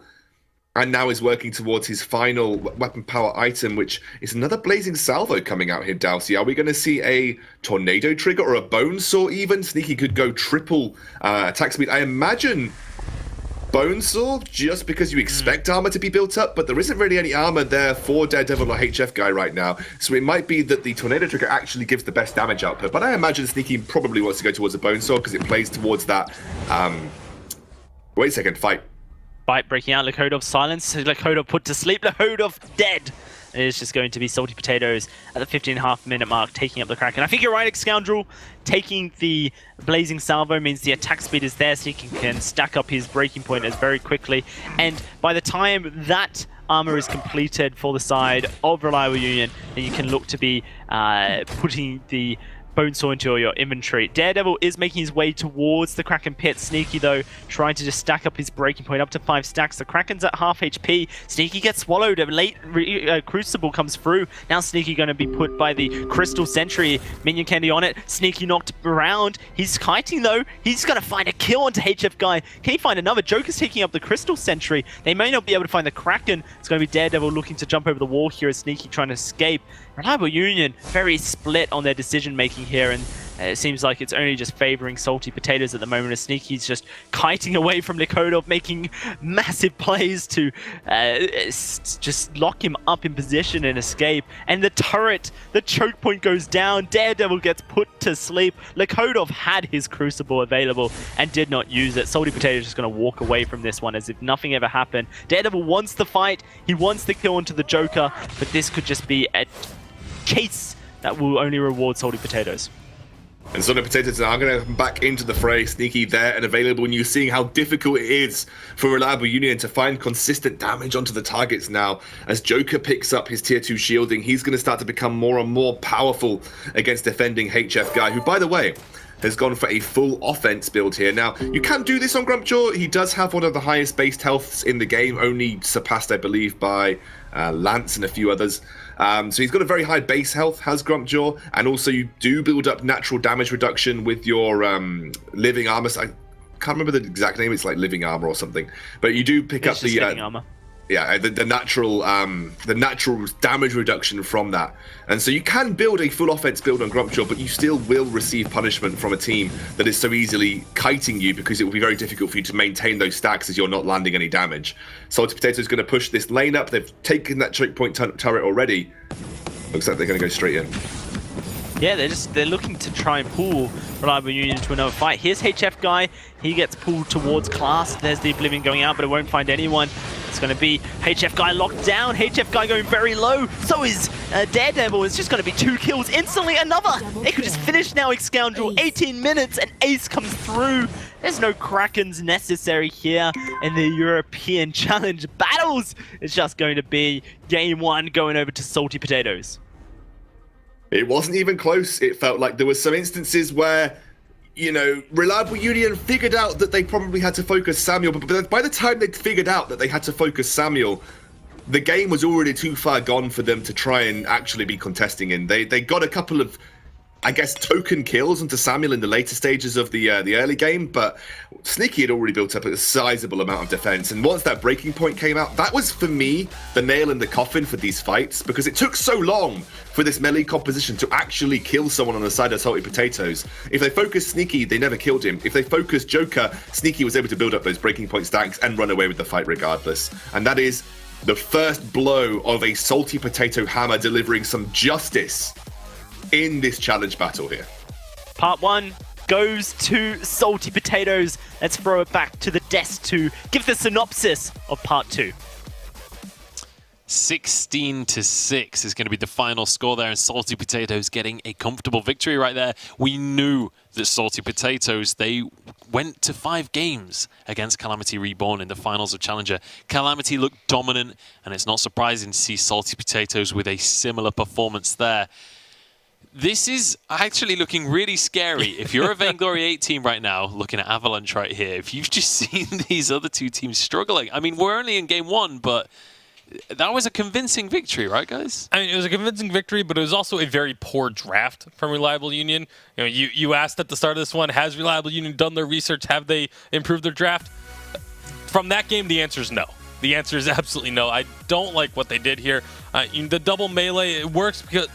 and now is working towards his final weapon power item, which is another Blazing Salvo coming out here, Dowsey. Are we going to see a Tornado Trigger or a Bonesaw even? Sneaky could go triple attack speed. I imagine Bonesaw, just because you expect armor to be built up, but there isn't really any armor there for Daredevil or HF Guy right now. So it might be that the Tornado Trigger actually gives the best damage output, but I imagine Sneaky probably wants to go towards a Bonesaw because it plays towards that... wait a second, fight. Fight breaking out, Lakodov silence, Lakodov put to sleep, Lakodov dead. And it is just going to be Salty Potatoes at the 15.5-minute mark, taking up the Kraken. I think you're right, Scoundrel. Taking the Blazing Salvo means the attack speed is there, so he can stack up his breaking point as very quickly. And by the time that armor is completed for the side of Reliable Union, then you can look to be putting the Bonesaw into your inventory. Daredevil is making his way towards the Kraken pit. Sneaky, though, trying to just stack up his breaking point up to 5 stacks. The Kraken's at half HP. Sneaky gets swallowed. A late Crucible comes through. Now Sneaky going to be put by the Crystal Sentry. Minion Candy on it. Sneaky knocked around. He's kiting, though. He's going to find a kill onto HF Guy. Can he find another? Joker's taking up the Crystal Sentry. They may not be able to find the Kraken. It's going to be Daredevil looking to jump over the wall here as Sneaky trying to escape. Reliable Union very split on their decision-making here, and it seems like it's only just favoring Salty Potatoes at the moment, as Sneaky's just kiting away from Lakodov, making massive plays to just lock him up in position and escape. And the turret, the choke point goes down, Daredevil gets put to sleep. Lakodov had his Crucible available and did not use it. Salty Potatoes just going to walk away from this one as if nothing ever happened. Daredevil wants the fight, he wants the kill onto the Joker, but this could just be a chase that will only reward Salty Potatoes. And Salty Potatoes are going to come back into the fray, Sneaky there and available, and you're seeing how difficult it is for Reliable Union to find consistent damage onto the targets now. As Joker picks up his tier 2 shielding, he's going to start to become more and more powerful against defending HF Guy, who, by the way, has gone for a full offense build here. Now, you can do this on Grumpjaw. He does have one of the highest based healths in the game, only surpassed, I believe, by Lance and a few others. So he's got a very high base health, has Grumpjaw, and also you do build up natural damage reduction with your living armor. I can't remember the exact name, it's like living armor or something. But you do pick up the living armor. Yeah, the natural damage reduction from that. And so you can build a full offense build on Grumpjaw, but you still will receive punishment from a team that is so easily kiting you, because it will be very difficult for you to maintain those stacks as you're not landing any damage. Salty Potato is going to push this lane up. They've taken that choke point turret already. Looks like they're going to go straight in. Yeah, they're looking to try and pull Reliable Union into another fight. Here's HF Guy. He gets pulled towards Class. There's the Oblivion going out, but it won't find anyone. It's going to be HF Guy locked down. HF Guy going very low. So is Daredevil. It's just going to be 2 kills instantly. Another. They could just finish now, Scoundrel. 18 minutes and Ace comes through. There's no Krakens necessary here in the European Challenge battles. It's just going to be game 1 going over to Salty Potatoes. It wasn't even close. It felt like there were some instances where, you know, Reliable Union figured out that they probably had to focus Samuel, but by the time they'd figured out that they had to focus Samuel, the game was already too far gone for them to try and actually be contesting in. They got a couple of, I guess, token kills onto Samuel in the later stages of the early game, but Sneaky had already built up a sizable amount of defense. And once that breaking point came out, that was, for me, the nail in the coffin for these fights, because it took so long for this melee composition to actually kill someone on the side of Salty Potatoes. If they focused Sneaky, they never killed him. If they focused Joker, Sneaky was able to build up those breaking point stacks and run away with the fight regardless. And that is the first blow of a Salty Potato hammer delivering some justice in this challenge battle here. Part 1 goes to Salty Potatoes. Let's throw it back to the desk to give the synopsis of Part 2. 16-6 is going to be the final score there, and Salty Potatoes getting a comfortable victory right there. We knew that Salty Potatoes, they went to 5 games against Calamity Reborn in the finals of Challenger. Calamity looked dominant, and it's not surprising to see Salty Potatoes with a similar performance there. This is actually looking really scary. If you're a Vainglory 8 team right now, looking at Avalanche right here, if you've just seen these other 2 teams struggling, I mean, we're only in game 1, but that was a convincing victory, right, guys? I mean, it was a convincing victory, but it was also a very poor draft from Reliable Union. You know, you asked at the start of this one, has Reliable Union done their research? Have they improved their draft? From that game, the answer is no. the answer is absolutely no. I don't like what they did here. The double melee, it works because,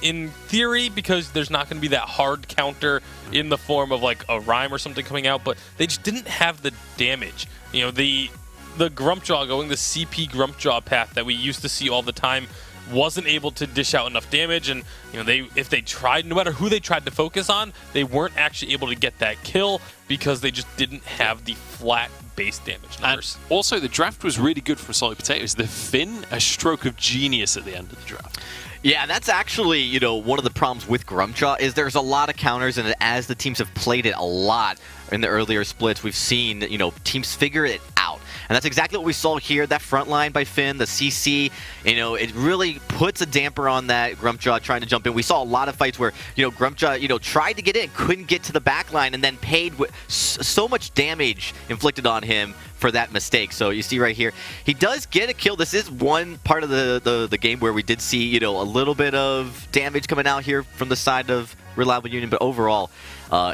in theory, because there's not going to be that hard counter in the form of like a Rhyme or something coming out, but they just didn't have the damage. The Grumpjaw going the CP Grumpjaw path that we used to see all the time wasn't able to dish out enough damage, and if they tried, no matter who they tried to focus on, they weren't actually able to get that kill because they just didn't have the flat base damage numbers. And also, the draft was really good for Salty Potatoes. The Finn, a stroke of genius at the end of the draft. Yeah, that's actually, one of the problems with Grumpjaw is there's a lot of counters, and as the teams have played it a lot in the earlier splits, we've seen, teams figure it out. And that's exactly what we saw here, that front line by Finn, the CC, it really puts a damper on that Grumpjaw trying to jump in. We saw a lot of fights where, Grumpjaw, tried to get in, couldn't get to the back line, and then paid so much damage inflicted on him for that mistake. So you see right here, he does get a kill. This is one part of the game where we did see, a little bit of damage coming out here from the side of Reliable Union, but overall,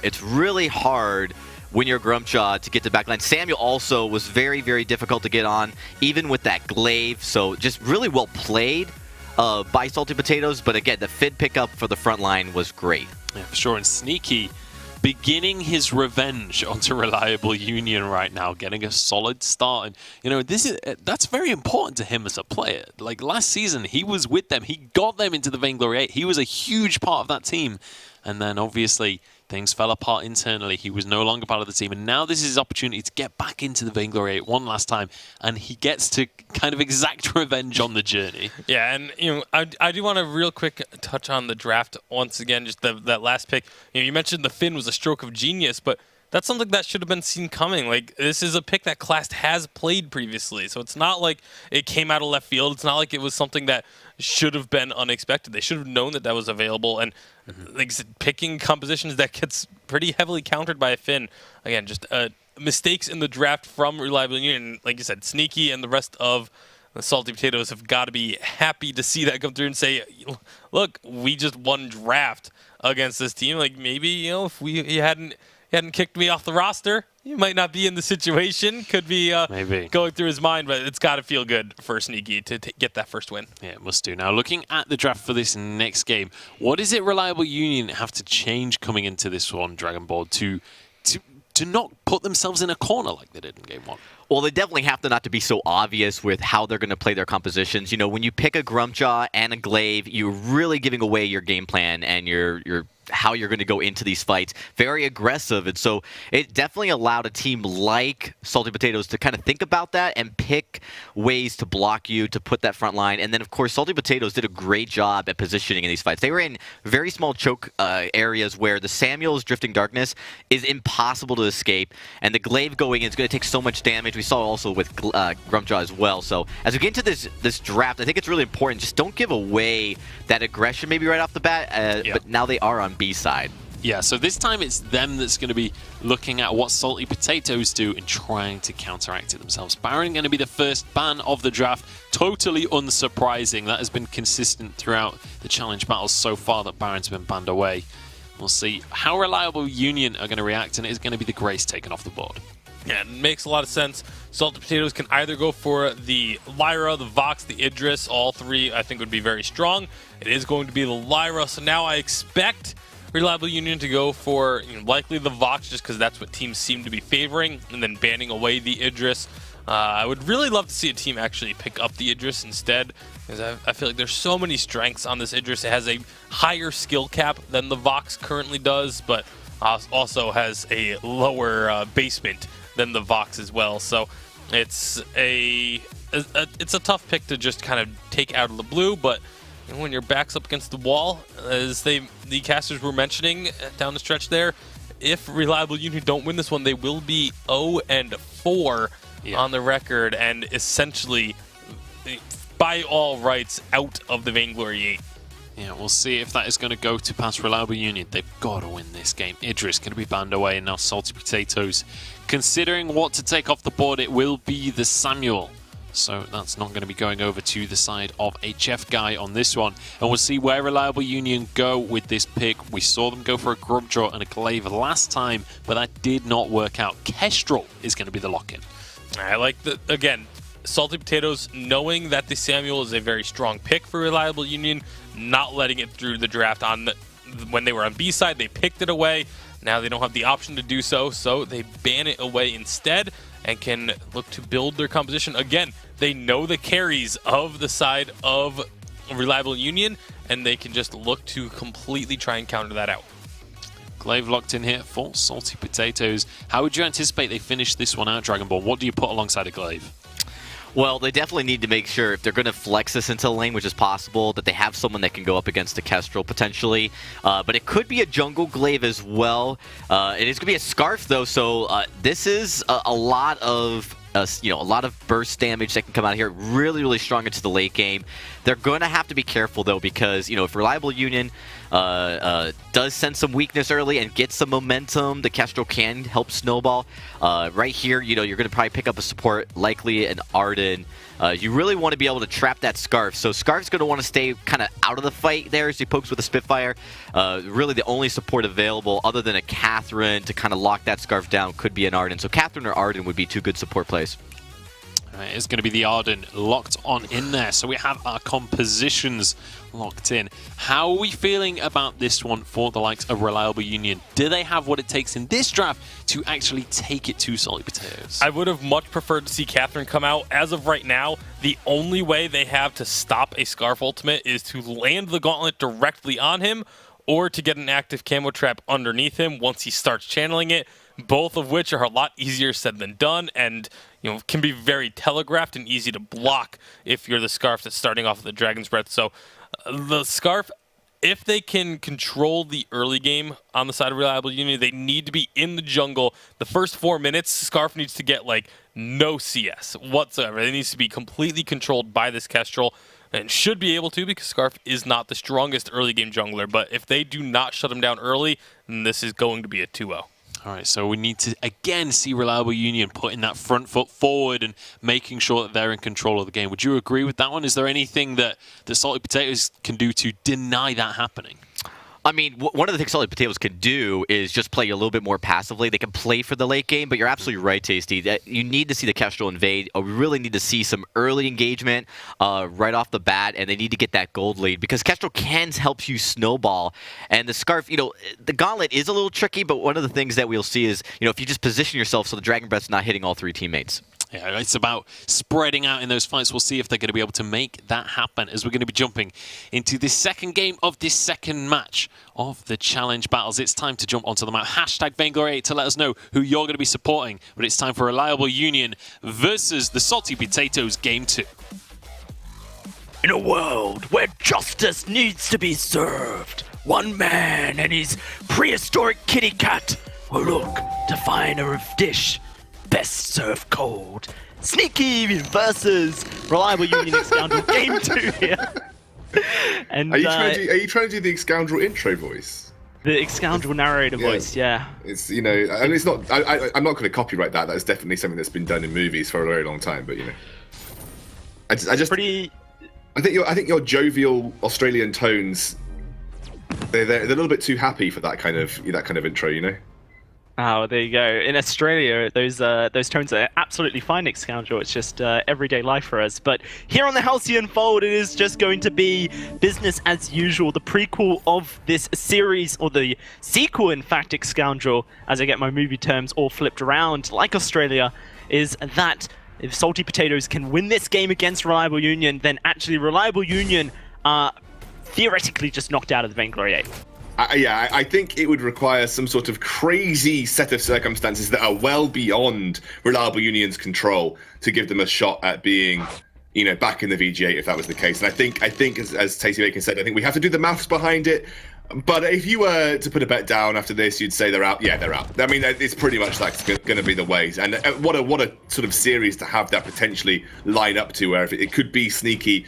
it's really hard when you're Grumpjaw to get to backline. Samuel also was very, very difficult to get on, even with that glaive. So just really well played by Salty Potatoes. But again, the Fid pickup for the front line was great. Yeah, for sure. And Sneaky beginning his revenge onto Reliable Union right now, getting a solid start. And, that's very important to him as a player. Like last season, he was with them. He got them into the Vainglory 8. He was a huge part of that team. And then obviously things fell apart internally. He was no longer part of the team. And now this is his opportunity to get back into the Vainglory 8 one last time. And he gets to kind of exact revenge on the journey. Yeah, and I do want to real quick touch on the draft once again, just that last pick. You mentioned the Finn was a stroke of genius, but that's something that should have been seen coming. Like, this is a pick that Clast has played previously, so it's not like it came out of left field. It's not like it was something that should have been unexpected. They should have known that was available, and like picking compositions that gets pretty heavily countered by a Finn. Again, just mistakes in the draft from Reliable Union. Like you said, Sneaky and the rest of the Salty Potatoes have got to be happy to see that come through and say, look, we just won draft against this team. Like, maybe, if you hadn't kicked me off the roster, you might not be in the situation. Could be maybe going through his mind, but it's got to feel good for Sneaky to get that first win. Yeah, it must do. Now, looking at the draft for this next game, what does it Reliable Union have to change coming into this one, Dragon Ball, to not put themselves in a corner like they did in Game 1? Well, they definitely have to not to be so obvious with how they're going to play their compositions. When you pick a Grumpjaw and a Glaive, you're really giving away your game plan and your how you're going to go into these fights. Very aggressive, and so it definitely allowed a team like Salty Potatoes to kind of think about that and pick ways to block you, to put that front line. And then, of course, Salty Potatoes did a great job at positioning in these fights. They were in very small choke areas where the Samuel's Drifting Darkness is impossible to escape, and the Glaive going in is going to take so much damage. We saw also with Grumpjaw as well. So as we get into this draft, I think it's really important. Just don't give away that aggression maybe right off the bat, but now they are on B side. Yeah, so this time it's them that's going to be looking at what Salty Potatoes do and trying to counteract it themselves. Baron going to be the first ban of the draft. Totally unsurprising. That has been consistent throughout the challenge battles so far that Baron's been banned away. We'll see how Reliable Union are going to react, and it is going to be the Grace taken off the board. Yeah, it makes a lot of sense. Salty Potatoes can either go for the Lyra, the Vox, the Idris. All three, I think, would be very strong. It is going to be the Lyra, so now I expect Reliable Union to go for likely the Vox, just because that's what teams seem to be favoring, and then banning away the Idris. I would really love to see a team actually pick up the Idris instead, because I feel like there's so many strengths on this Idris. It has a higher skill cap than the Vox currently does, but also has a lower basement than the Vox as well. So it's a tough pick to just kind of take out of the blue, but when your back's up against the wall, as the casters were mentioning down the stretch there, if Reliable Union don't win this one, they will be 0-4 on the record and essentially, by all rights, out of the Vainglory 8. Yeah, we'll see if that is going to go to pass Reliable Union. They've got to win this game. Idris going to be banned away, and now Salty Potatoes considering what to take off the board. It will be the Samuel. So that's not going to be going over to the side of HF Guy on this one. And we'll see where Reliable Union go with this pick. We saw them go for a Grumpjaw and a Glaive last time, but that did not work out. Kestrel is going to be the lock-in. I like the, again, Salty Potatoes, knowing that the Samuel is a very strong pick for Reliable Union, not letting it through the draft when they were on B side, they picked it away. Now they don't have the option to do so, so they ban it away instead and can look to build their composition. Again, they know the carries of the side of Reliable Union, and they can just look to completely try and counter that out. Glaive locked in here for Salty Potatoes. How would you anticipate they finish this one out, Dragonborn? What do you put alongside a Glaive? Well, they definitely need to make sure if they're going to flex this into the lane, which is possible, that they have someone that can go up against the Kestrel potentially. But it could be a jungle Glaive as well. It is going to be a Scarf though, so this is a lot of a lot of burst damage that can come out here. Really, really strong into the late game. They're going to have to be careful though, because if Reliable Union does send some weakness early and get some momentum, the Kestrel can help snowball. Right here, you're going to probably pick up a support, likely an Arden. You really want to be able to trap that Scarf. So Scarf's going to want to stay kind of out of the fight there as he pokes with a Spitfire. Really the only support available other than a Catherine to kind of lock that Scarf down could be an Arden. So Catherine or Arden would be two good support plays. It's going to be the Arden locked on in there. So we have our compositions locked in. How are we feeling about this one for the likes of Reliable Union? Do they have what it takes in this draft to actually take it to Salty Potatoes? I would have much preferred to see Catherine come out. As of right now, the only way they have to stop a Scarf ultimate is to land the gauntlet directly on him or to get an active camo trap underneath him once he starts channeling it, both of which are a lot easier said than done and can be very telegraphed and easy to block if you're the Scarf that's starting off with the Dragon's Breath. So the Scarf, if they can control the early game on the side of Reliable Union, they need to be in the jungle. The first 4 minutes, Scarf needs to get no CS whatsoever. It needs to be completely controlled by this Kestrel, and should be able to because Scarf is not the strongest early game jungler. But if they do not shut him down early, then this is going to be a 2-0. All right, so we need to, again, see Reliable Union putting that front foot forward and making sure that they're in control of the game. Would you agree with that one? Is there anything that the Salty Potatoes can do to deny that happening? I mean, one of the things Salty Potatoes can do is just play a little bit more passively. They can play for the late game, but you're absolutely right, Tasty. That you need to see the Kestrel invade. We really need to see some early engagement right off the bat, and they need to get that gold lead because Kestrel can help you snowball. And the Scarf, the Gauntlet is a little tricky, but one of the things that we'll see is, if you just position yourself so the Dragon Breath's not hitting all three teammates. Yeah, it's about spreading out in those fights. We'll see if they're going to be able to make that happen as we're going to be jumping into this second game of this second match of the Challenge Battles. It's time to jump onto the map. Hashtag Vainglory8 to let us know who you're going to be supporting. But it's time for Reliable Union versus the Salty Potatoes Game 2. In a world where justice needs to be served, one man and his prehistoric kitty cat will look to find a dish best served cold. Sneaky versus Reliable Union X-Scoundrel Game 2 here. And are you trying to do the X-Scoundrel intro voice? The X-Scoundrel narrator voice, yeah. It's and it's not. I'm not going to copyright that. That's definitely something that's been done in movies for a very long time. But I just pretty. I think your jovial Australian tones. They're a little bit too happy for that kind of intro. Oh, there you go. In Australia, those tones are absolutely fine, X-Scoundrel. It's just everyday life for us. But here on the Halcyon Fold, it is just going to be business as usual. The prequel of this series, or the sequel, in fact, X-Scoundrel, as I get my movie terms all flipped around, like Australia, is that if Salty Potatoes can win this game against Reliable Union, then actually Reliable Union are theoretically just knocked out of the Vainglory 8. I think it would require some sort of crazy set of circumstances that are well beyond Reliable Union's control to give them a shot at being, back in the VG8 if that was the case. And I think as Tasty Bacon said, I think we have to do the maths behind it. But if you were to put a bet down after this, you'd say they're out. Yeah, they're out. I mean, it's pretty much going to be the ways. And what a sort of series to have that potentially line up to, where if it could be Sneaky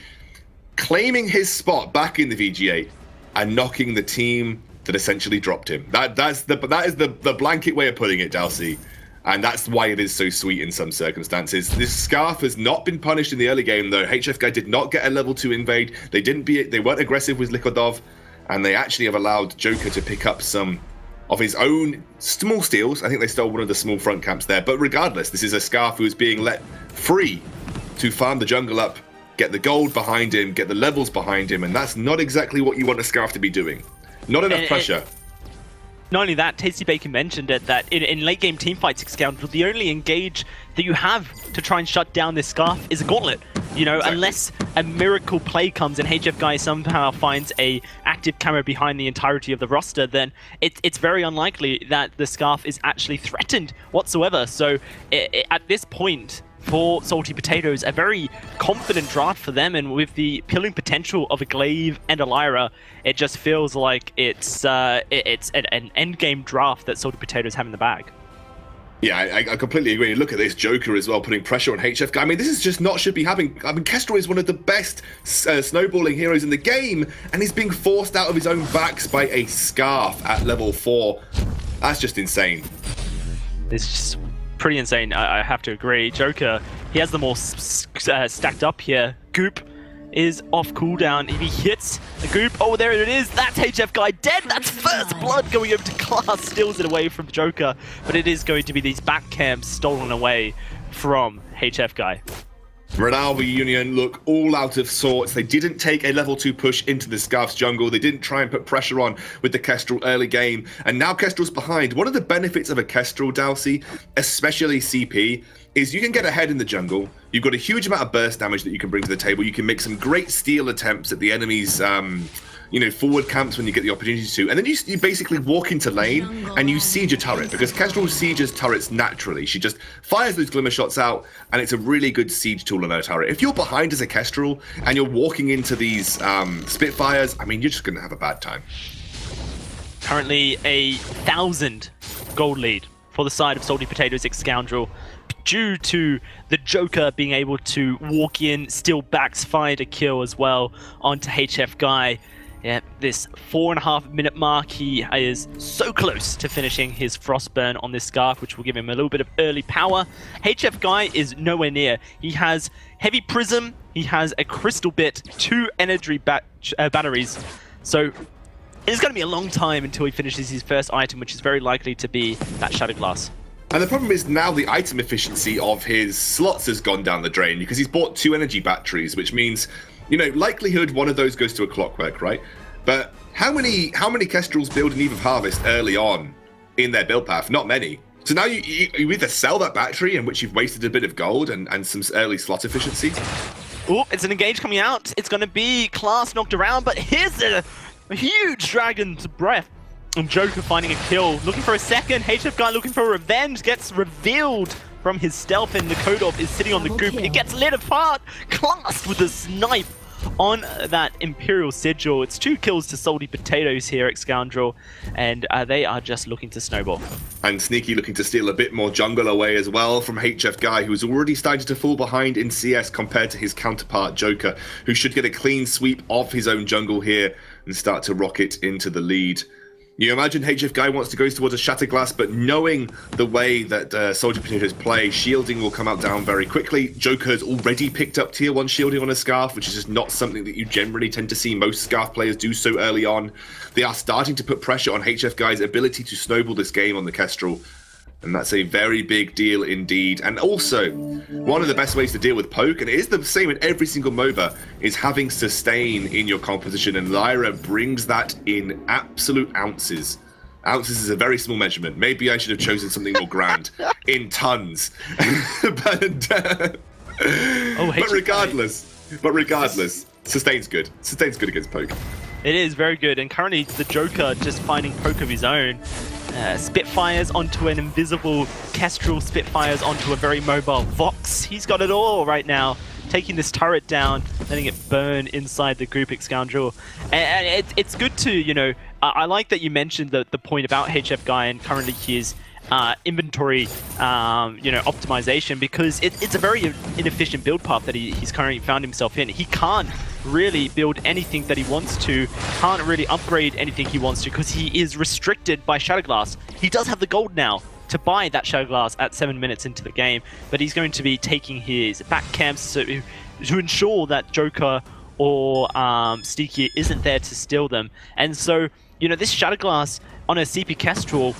claiming his spot back in the VG8. And knocking the team that essentially dropped him. That is the blanket way of putting it, Dalsy. And that's why it is so sweet in some circumstances. This Scarf has not been punished in the early game, though. HF Guy did not get a level 2 invade. They weren't aggressive with Likodov, and they actually have allowed Joker to pick up some of his own small steals. I think they stole one of the small front camps there. But regardless, this is a Scarf who is being let free to farm the jungle up, get the gold behind him, get the levels behind him, and that's not exactly what you want a Scarf to be doing. Not enough pressure. Not only that, Tasty Bacon mentioned it, that in late game teamfights, Scoundrel, the only engage that you have to try and shut down this Scarf is a Gauntlet. You know, Exactly. unless a miracle play comes and HF Guy somehow finds a active camera behind the entirety of the roster, then it's very unlikely that the Scarf is actually threatened whatsoever. So at this point, for Salty Potatoes, a very confident draft for them, and with the killing potential of a Glaive and a Lyra, it just feels like it's an endgame draft that Salty Potatoes have in the bag. Yeah, I completely agree. Look at this Joker as well, putting pressure on HF Guy. I mean, this is just not should be happening. I mean, Kestrel is one of the best snowballing heroes in the game, and he's being forced out of his own backs by a Scarf at level 4. That's just insane. It's just pretty insane, I have to agree. Joker, he has them all stacked up here. Goop is off cooldown. If he hits a Goop, oh, there it is. That's HF Guy dead. That's first blood going over to Class, steals it away from Joker. But it is going to be these back camps stolen away from HF Guy. Renalva Union look all out of sorts. They didn't take a level 2 push into the Scarf's jungle. They didn't try and put pressure on with the Kestrel early game. And now Kestrel's behind. One of the benefits of a Kestrel, Dalsy, especially CP, is you can get ahead in the jungle. You've got a huge amount of burst damage that you can bring to the table. You can make some great steal attempts at the enemy's forward camps when you get the opportunity to. And then you basically walk into lane and you siege a turret, because Kestrel sieges turrets naturally. She just fires those glimmer shots out, and it's a really good siege tool on her turret. If you're behind as a Kestrel and you're walking into these Spitfires, I mean, you're just going to have a bad time. Currently a 1,000 gold lead for the side of Salty Potatoes X Scoundrel, due to the Joker being able to walk in, steal backs, find a kill as well onto HF Guy. Yeah, this 4.5 minute mark, he is so close to finishing his Frostburn on this Scarf, which will give him a little bit of early power. HF Guy is nowhere near. He has Heavy Prism, he has a Crystal Bit, 2 energy batteries. So it's going to be a long time until he finishes his first item, which is very likely to be that Shattered Glass. And the problem is now the item efficiency of his slots has gone down the drain, because he's bought 2 energy batteries, which means, you know, likelihood one of those goes to a Clockwork, right? But how many Kestrels build an Eve of Harvest early on in their build path? Not many. So now you either sell that battery, in which you've wasted a bit of gold and some early slot efficiency. Oh, it's an engage coming out. It's going to be Class knocked around, but here's a huge Dragon's Breath. And Joker finding a kill, looking for a second. HF Guy looking for revenge, gets revealed from his stealth, and Nikodov is sitting on the Goop. It gets lit apart, classed with a snipe on that Imperial Sigil. It's 2 kills to Salty Potatoes here at Scoundrel, and they are just looking to snowball. And Sneaky looking to steal a bit more jungle away as well from HF Guy, who's already started to fall behind in CS compared to his counterpart Joker, who should get a clean sweep of his own jungle here and start to rocket into the lead. You imagine HF Guy wants to go towards a Shattered Glass, but knowing the way that Salty Potatoes play, shielding will come out down very quickly. Joker's already picked up tier 1 shielding on a Scarf, which is just not something that you generally tend to see most Scarf players do so early on. They are starting to put pressure on HF Guy's ability to snowball this game on the Kestrel, and that's a very big deal indeed. And also, one of the best ways to deal with poke, and it is the same in every single MOBA, is having sustain in your composition, and Lyra brings that in absolute ounces. Ounces is a very small measurement. Maybe I should have chosen something more grand. In tons. but regardless, sustain's good. Sustain's good against poke. It is very good, and currently the Joker just finding poke of his own. Spitfires onto an invisible Kestrel, Spitfires onto a very mobile Vox. He's got it all right now. Taking this turret down, letting it burn inside the Goop Scoundrel. And it's good to, you know, I like that you mentioned the point about HF Guy and currently his inventory, optimization, because it's a very inefficient build path that he's currently found himself in. He can't really build anything that he wants to, can't really upgrade anything he wants to, because he is restricted by Shattered Glass. He does have the gold now to buy that Shattered Glass at 7 minutes into the game, but he's going to be taking his back camps to ensure that Joker or Sneaky isn't there to steal them. And so, you know, this Shattered Glass on a CP Kestrel,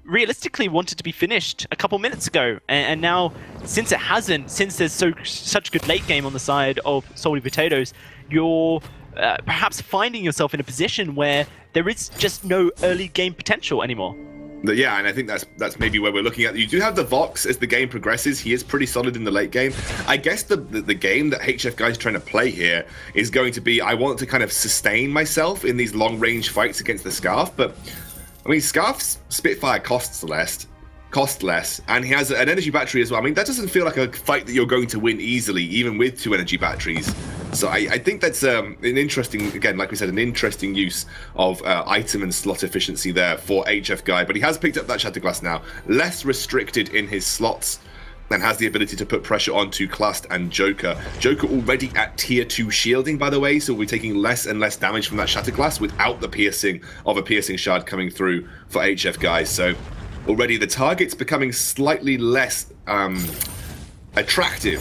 realistically wanted to be finished a couple minutes ago, and now since it hasn't, since there's such good late game on the side of Salty Potatoes, you're perhaps finding yourself in a position where there is just no early game potential anymore. Yeah, and I think that's maybe where we're looking at. You do have the Vox as the game progresses. He is pretty solid in the late game. I guess the game that HF Guy's trying to play here is going to be, I want to kind of sustain myself in these long-range fights against the Scarf, but I mean, Scarf's Spitfire cost less, and he has an energy battery as well. I mean, that doesn't feel like a fight that you're going to win easily, even with 2 energy batteries. So I think that's an interesting, again, like we said, an interesting use of item and slot efficiency there for HF Guy. But he has picked up that Shatterglass now, less restricted in his slots, and has the ability to put pressure onto Klust and Joker. Joker already at tier 2 shielding, by the way, so we're taking less and less damage from that Shatterglass without the piercing of a piercing shard coming through for HF Guy. So already the target's becoming slightly less attractive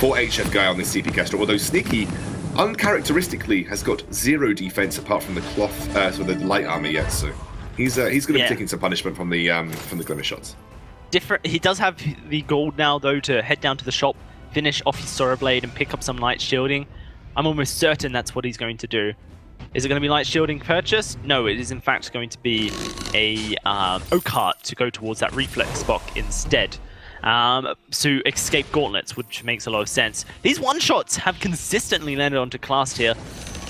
for HF Guy on this CP Kestrel, although Sneaky uncharacteristically has got 0 defense apart from the cloth, so the light armor yet, so he's going to be taking some punishment from the Glimmer shots. He does have the gold now, though, to head down to the shop, finish off his Sora Blade, and pick up some light shielding. I'm almost certain that's what he's going to do. Is it going to be light shielding purchase? No, it is in fact going to be a Oakheart to go towards that reflex Spock instead. To escape gauntlets, which makes a lot of sense. These one-shots have consistently landed onto Klast here,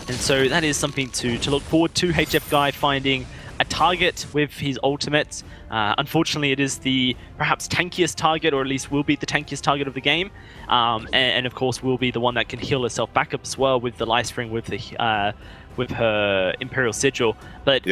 and so that is something to look forward to. HF Guy finding a target with his ultimate. Unfortunately, it is the perhaps tankiest target, or at least will be the tankiest target of the game, and of course will be the one that can heal herself back up as well with the Life Spring with her Imperial Sigil. But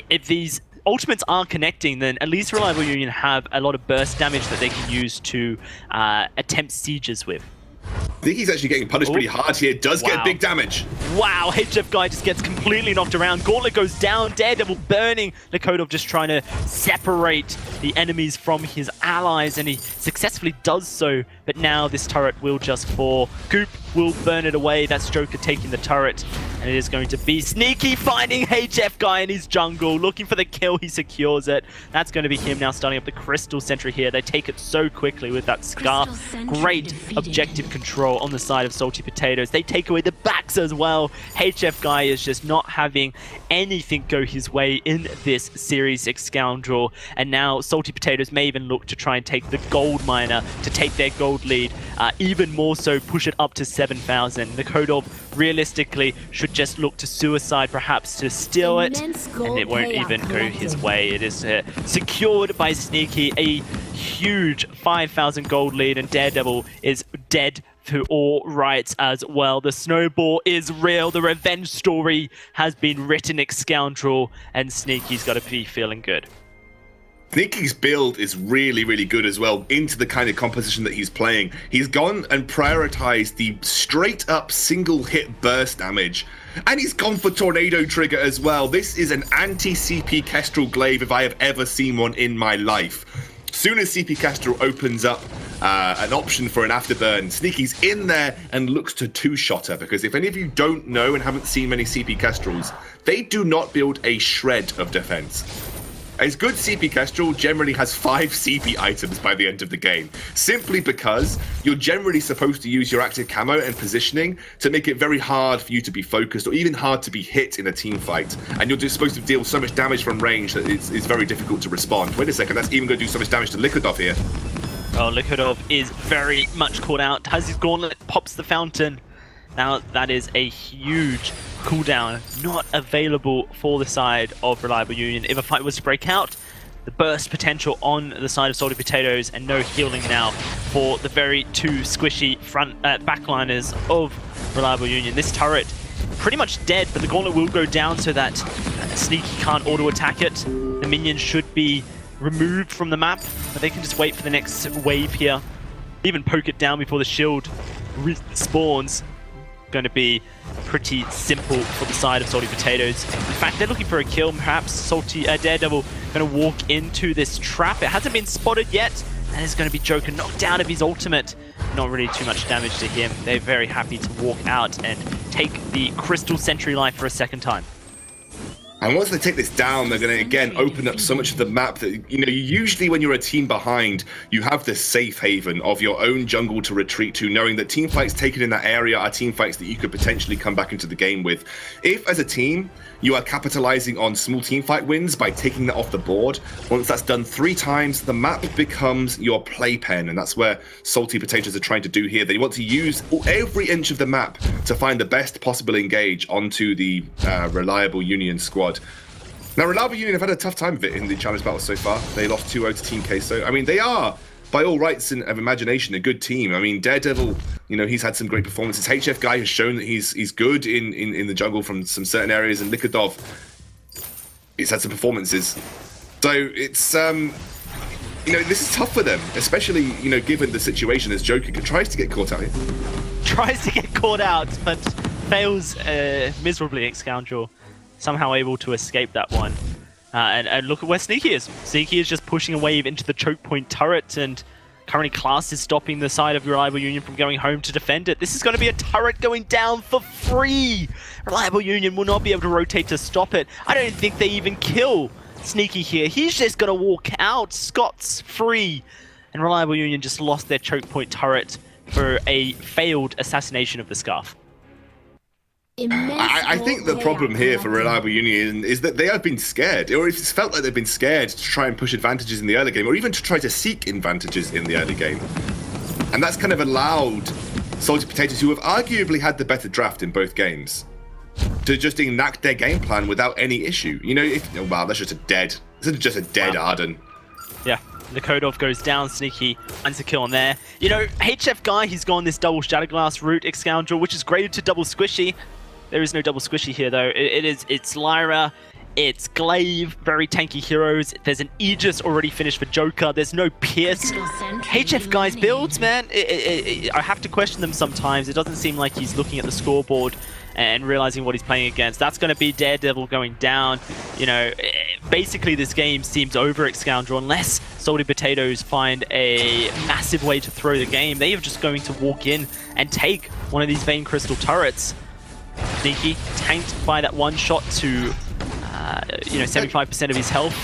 if these ultimates are connecting, then at least Reliable Union have a lot of burst damage that they can use to attempt sieges with. I think he's actually getting punished pretty hard here. Does get big damage. Wow, HF Guy just gets completely knocked around. Gauntlet goes down, Daredevil burning. Likodov just trying to separate the enemies from his allies, and he successfully does so. But now this turret will just fall. Goop will burn it away. That's Joker taking the turret, and it is going to be Sneaky finding HF Guy in his jungle, looking for the kill. He secures it. That's going to be him now starting up the Crystal Sentry here. They take it so quickly with that Scarf. Great objective control on the side of Salty Potatoes. They take away the backs as well. HF Guy is just not having anything go his way in this Series 6 Scoundrel, and now Salty Potatoes may even look to try and take the gold miner to take their gold lead, even more so push it up to 7,000. Likodov realistically should just look to suicide perhaps to steal it, and it won't even go his way. It is secured by Sneaky, a huge 5,000 gold lead, and Daredevil is dead to all rights as well. The snowball is real. The revenge story has been written, Scoundrel, and Sneaky's got to be feeling good. Sneaky's build is really, really good as well into the kind of composition that he's playing. He's gone and prioritized the straight up single hit burst damage. And he's gone for Tornado Trigger as well. This is an anti-CP Kestrel Glaive if I have ever seen one in my life. Soon as CP Kestrel opens up an option for an afterburn, Sneaky's in there and looks to two-shotter, because if any of you don't know and haven't seen many CP Kestrels, they do not build a shred of defense. A good CP Kestrel generally has 5 CP items by the end of the game, simply because you're generally supposed to use your active camo and positioning to make it very hard for you to be focused, or even hard to be hit in a team fight. And you're just supposed to deal so much damage from range that it's very difficult to respond. Wait a second, that's even going to do so much damage to Likodov here. Oh, Likodov is very much caught out. Has his gauntlet, pops the fountain. Now that is a huge cooldown, not available for the side of Reliable Union. If a fight was to break out, the burst potential on the side of Salty Potatoes, and no healing now for the very 2 squishy front backliners of Reliable Union. This turret pretty much dead, but the gauntlet will go down so that Sneaky can't auto-attack it. The minions should be removed from the map, but they can just wait for the next wave here. Even poke it down before the shield spawns. Going to be pretty simple for the side of Salty Potatoes. In fact, they're looking for a kill. Perhaps Daredevil going to walk into this trap. It hasn't been spotted yet, and it's going to be Joker knocked out of his ultimate. Not really too much damage to him. They're very happy to walk out and take the Crystal Sentry life for a second time. And once they take this down, they're going to, again, open up so much of the map that, usually when you're a team behind, you have this safe haven of your own jungle to retreat to, knowing that team fights taken in that area are team fights that you could potentially come back into the game with. If, as a team, you are capitalizing on small team fight wins by taking that off the board, once that's done 3 times, the map becomes your playpen, and that's where Salty Potatoes are trying to do here. They want to use every inch of the map to find the best possible engage onto the Reliable Union squad. Now, Reliable Union have had a tough time of it in the challenge battles so far. They lost 2-0 to Team Queso. I mean, they are, by all rights of imagination, a good team. I mean, Daredevil, he's had some great performances. HF Guy has shown that he's good in the jungle from some certain areas, and Likodov, he's had some performances. So it's, this is tough for them, especially, given the situation as Joker tries to get caught out here. Tries to get caught out, but fails miserably. Scoundrel somehow able to escape that one. And look at where Sneaky is. Sneaky is just pushing a wave into the choke point turret, and currently Class is stopping the side of Reliable Union from going home to defend it. This is going to be a turret going down for free. Reliable Union will not be able to rotate to stop it. I don't think they even kill Sneaky here. He's just going to walk out. Scott's free. And Reliable Union just lost their choke point turret for a failed assassination of the Scarf. I think the problem here for Reliable Union is that they have been scared, or it's felt like they've been scared to try and push advantages in the early game, or even to try to seek advantages in the early game. And that's kind of allowed Salty Potatoes, who have arguably had the better draft in both games, to just enact their game plan without any issue. Wow, that's just a dead Arden. Yeah. Likodov goes down, Sneaky finds a kill on there. HF Guy, he's gone this double Shatterglass route, Scoundrel, which is graded to double Squishy. There is no double Squishy here, though. It's Lyra, it's Glaive, very tanky heroes. There's an Aegis already finished for Joker. There's no Pierce. HF Guy's builds, man, I have to question them sometimes. It doesn't seem like he's looking at the scoreboard and realizing what he's playing against. That's going to be Daredevil going down. Basically this game seems over, Scoundrel, unless Salty Potatoes find a massive way to throw the game. They are just going to walk in and take one of these Vein Crystal turrets. Sneaky tanked by that one shot to 75% of his health.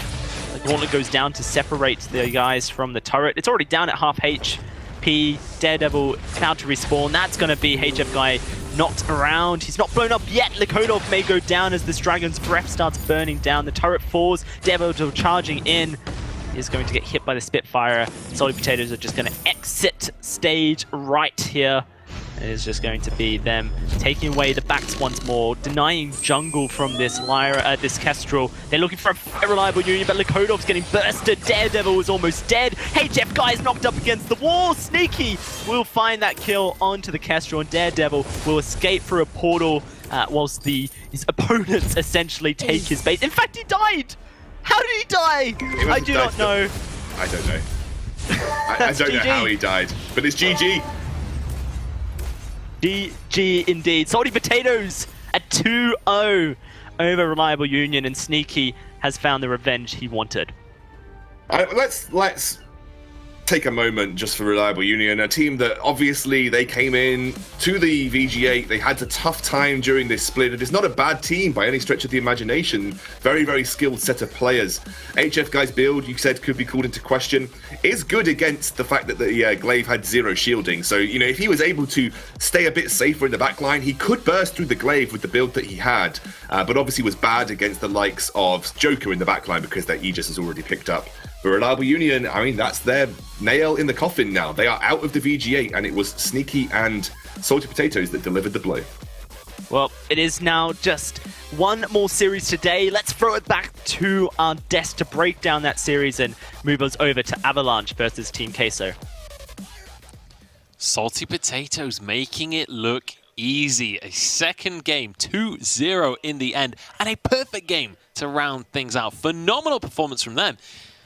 The gauntlet goes down to separate the guys from the turret. It's already down at half HP. Daredevil about to respawn. That's going to be HF Guy knocked around. He's not blown up yet. Likodov may go down as this Dragon's Breath starts burning down. The turret falls. Daredevil charging in. Is going to get hit by the Spitfire. Salty Potatoes are just going to exit stage right here. It is just going to be them taking away the backs once more, denying jungle from this Lyra, this Kestrel. They're looking for a Reliable Union, but Likodov's getting bursted. Daredevil is almost dead. HF Guy is knocked up against the wall. Sneaky will find that kill onto the Kestrel, and Daredevil will escape through a portal whilst his opponents essentially take his base. In fact, he died! How did he die? I do not know. I don't know. I don't know how he died, but it's GG. GG indeed. Salty Potatoes at 2-0 over Reliable Union, and Sneaky has found the revenge he wanted. Let's take a moment just for Reliable Union, a team that obviously they came in to the VG8. They had a tough time during this split. It is not a bad team by any stretch of the imagination. Very, very skilled set of players. HF Guy's build, you said, could be called into question. Is good against the fact that the Glaive had 0 shielding. So, if he was able to stay a bit safer in the backline, he could burst through the Glaive with the build that he had. But obviously was bad against the likes of Joker in the backline because their Aegis is already picked up. For Reliable Union, I mean, that's their nail in the coffin now. They are out of the VG8, and it was Sneaky and Salty Potatoes that delivered the blow. Well, it is now just one more series today. Let's throw it back to our desk to break down that series and move us over to Avalanche versus Team Queso. Salty Potatoes making it look easy. A second game, 2-0 in the end, and a perfect game to round things out. Phenomenal performance from them.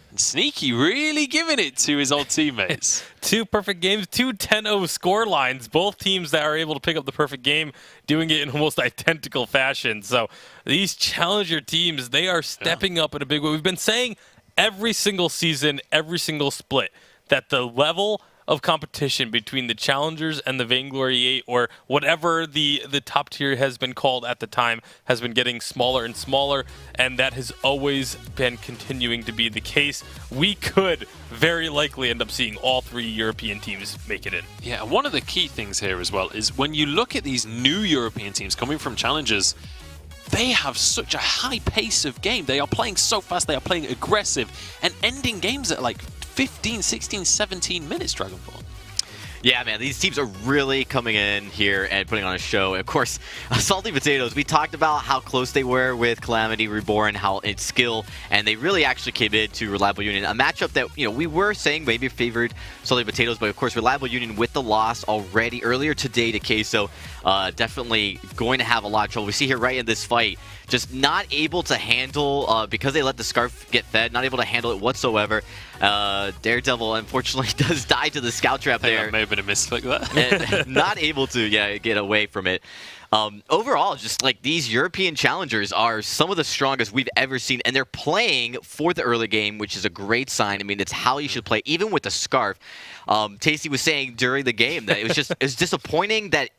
And Sneaky really giving it to his old teammates. 2 perfect games, 2 10-0 score lines. Both teams that are able to pick up the perfect game doing it in almost identical fashion. So these challenger teams, they are stepping up in a big way. We've been saying every single season, every single split, that the level of competition between the Challengers and the Vainglory 8, or whatever the top tier has been called at the time, has been getting smaller and smaller, and that has always been continuing to be the case. We could very likely end up seeing all 3 European teams make it in. Yeah, and one of the key things here as well is when you look at these new European teams coming from Challengers, they have such a high pace of game. They are playing so fast, they are playing aggressive, and ending games at like 15, 16, 17 minutes, Dragonborn. Yeah, man, these teams are really coming in here and putting on a show. Of course, Salty Potatoes, we talked about how close they were with Calamity Reborn, how it's skill, and they really actually came into Reliable Union. A matchup that, we were saying maybe favored Salty Potatoes, but of course, Reliable Union with the loss already earlier today to Queso, definitely going to have a lot of trouble. We see here right in this fight, just not able to handle, because they let the Scarf get fed, not able to handle it whatsoever. Daredevil, unfortunately, does die to the Scout Trap there. That may have been a misclick there. And not able to, get away from it. Overall, just like these European challengers are some of the strongest we've ever seen, and they're playing for the early game, which is a great sign. I mean, it's how you should play, even with the Scarf. Tasty was saying during the game that it was disappointing that,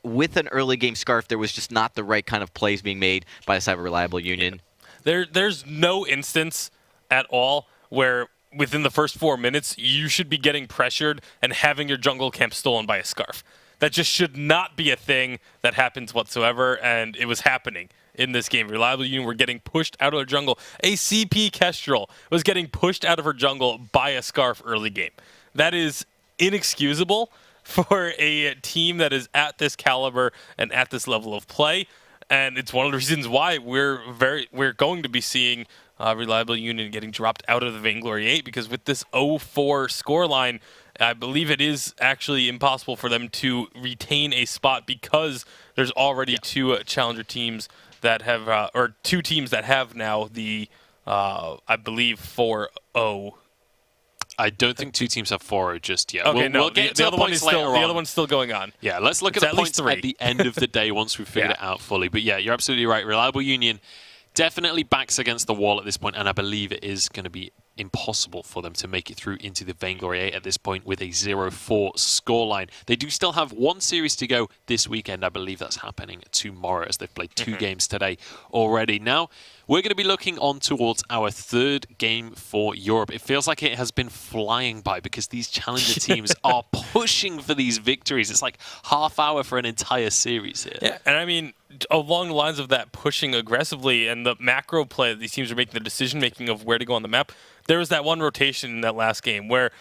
with an early game Scarf, there was just not the right kind of plays being made by the side of Reliable Union. There's no instance at all where within the first 4 minutes you should be getting pressured and having your jungle camp stolen by a Scarf. That just should not be a thing that happens whatsoever, and it was happening in this game. Reliable Union were getting pushed out of their jungle. A CP Kestrel was getting pushed out of her jungle by a Scarf early game. That is inexcusable for a team that is at this caliber and at this level of play, and it's one of the reasons why we're going to be seeing Reliable Union getting dropped out of the Vainglory 8, because with this 0-4 scoreline, I believe it is actually impossible for them to retain a spot, because there's already 2 challenger teams that have, or 2 teams that have now the, I believe, 4-0. I don't think 2 teams have 4-0 just yet. Okay, we'll get to the other one is later still on. the other one's still going on. Yeah, let's look It's at the at least points 3. at the end of the day once we've figured it out fully. But yeah, you're absolutely right. Reliable Union definitely backs against the wall at this point, and I believe it is going to be impossible for them to make it through into the Vainglory 8 at this point with a 0-4 scoreline. They do still have 1 series to go this weekend. I believe that's happening tomorrow, as they've played 2 games today already. Now, we're going to be looking on towards our 3rd game for Europe. It feels like it has been flying by because these challenger teams are pushing for these victories. It's like half hour for an entire series here. Yeah, and I mean, along the lines of that pushing aggressively and the macro play that these teams are making, the decision-making of where to go on the map, there was that one rotation in that last game where,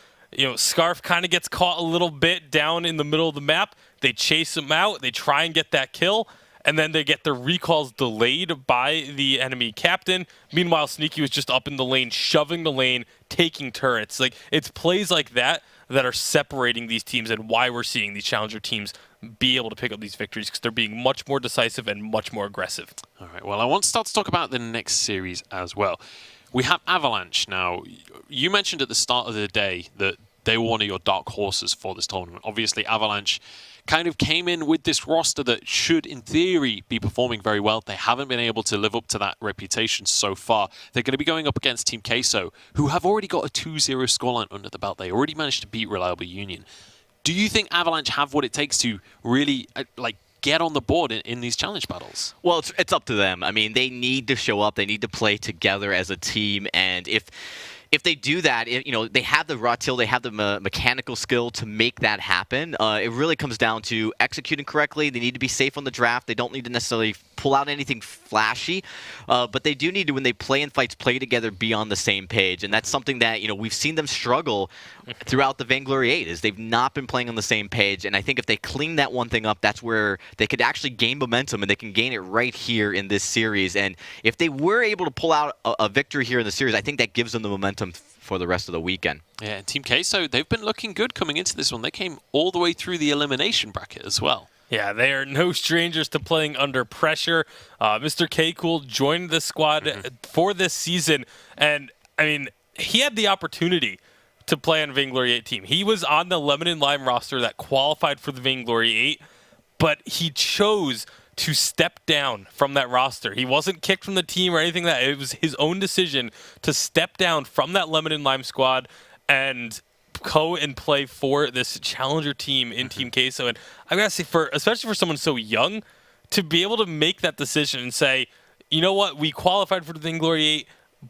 Scarf kind of gets caught a little bit down in the middle of the map. They chase him out. They try and get that kill, and then they get their recalls delayed by the enemy captain. Meanwhile, Sneaky was just up in the lane, shoving the lane, taking turrets. Like, it's plays like that that are separating these teams and why we're seeing these challenger teams be able to pick up these victories, because they're being much more decisive and much more aggressive. All right, well, I want to start to talk about the next series as well. We have Avalanche now. You mentioned at the start of the day that they were one of your dark horses for this tournament. Obviously, Avalanche kind of came in with this roster that should, in theory, be performing very well. They haven't been able to live up to that reputation so far. They're going to be going up against Team Queso, who have already got a 2-0 scoreline under the belt. They already managed to beat Reliable Union. Do you think Avalanche have what it takes to really, get on the board in these challenge battles? Well, it's up to them. I mean, they need to show up. They need to play together as a team. And if they do that, they have the raw till, they have the mechanical skill to make that happen. It really comes down to executing correctly. They need to be safe on the draft. They don't need to necessarily pull out anything flashy, but they do need to, when they play in fights, play together, be on the same page. And that's something that, we've seen them struggle throughout the Vainglory 8, is they've not been playing on the same page. And I think if they clean that one thing up, that's where they could actually gain momentum, and they can gain it right here in this series. And if they were able to pull out a victory here in the series, I think that gives them the momentum for the rest of the weekend. Yeah, and Team Queso, they've been looking good coming into this one. They came all the way through the elimination bracket as well. Yeah, they are no strangers to playing under pressure. Mr. K-Cool joined the squad for this season, and, I mean, he had the opportunity to play on Vainglory 8 team. He was on the Lemon and Lime roster that qualified for the Vainglory 8, but he chose to step down from that roster. He wasn't kicked from the team or anything like that. It was his own decision to step down from that Lemon and Lime squad and go and play for this challenger team in Team Queso. And I gotta say, especially for someone so young, to be able to make that decision and say, you know what, we qualified for the Vainglory 8,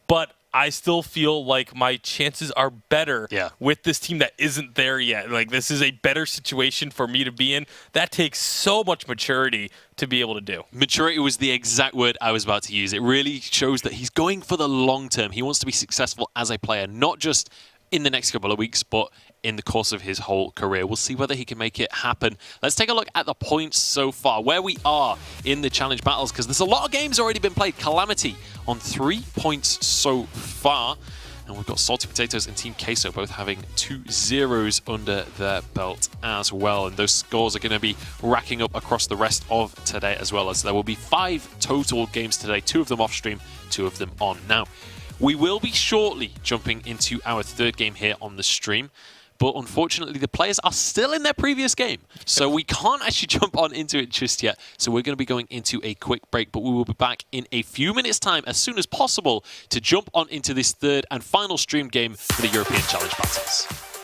but I still feel like my chances are better with this team that isn't there yet. Like, this is a better situation for me to be in. That takes so much maturity to be able to do. Maturity was the exact word I was about to use. It really shows that he's going for the long term. He wants to be successful as a player, not just in the next couple of weeks, but in the course of his whole career. We'll see whether he can make it happen. Let's take a look at the points so far, where we are in the challenge battles, because there's a lot of games already been played. Calamity on 3 points so far. And we've got Salty Potatoes and Team Queso both having 2 zeros under their belt as well. And those scores are going to be racking up across the rest of today as well, as there will be 5 total games today, 2 of them off stream, 2 of them on. Now, we will be shortly jumping into our 3rd game here on the stream. But unfortunately, the players are still in their previous game. So we can't actually jump on into it just yet. So we're going to be going into a quick break. But we will be back in a few minutes' time, as soon as possible, to jump on into this 3rd and final stream game for the European Challenge Battles.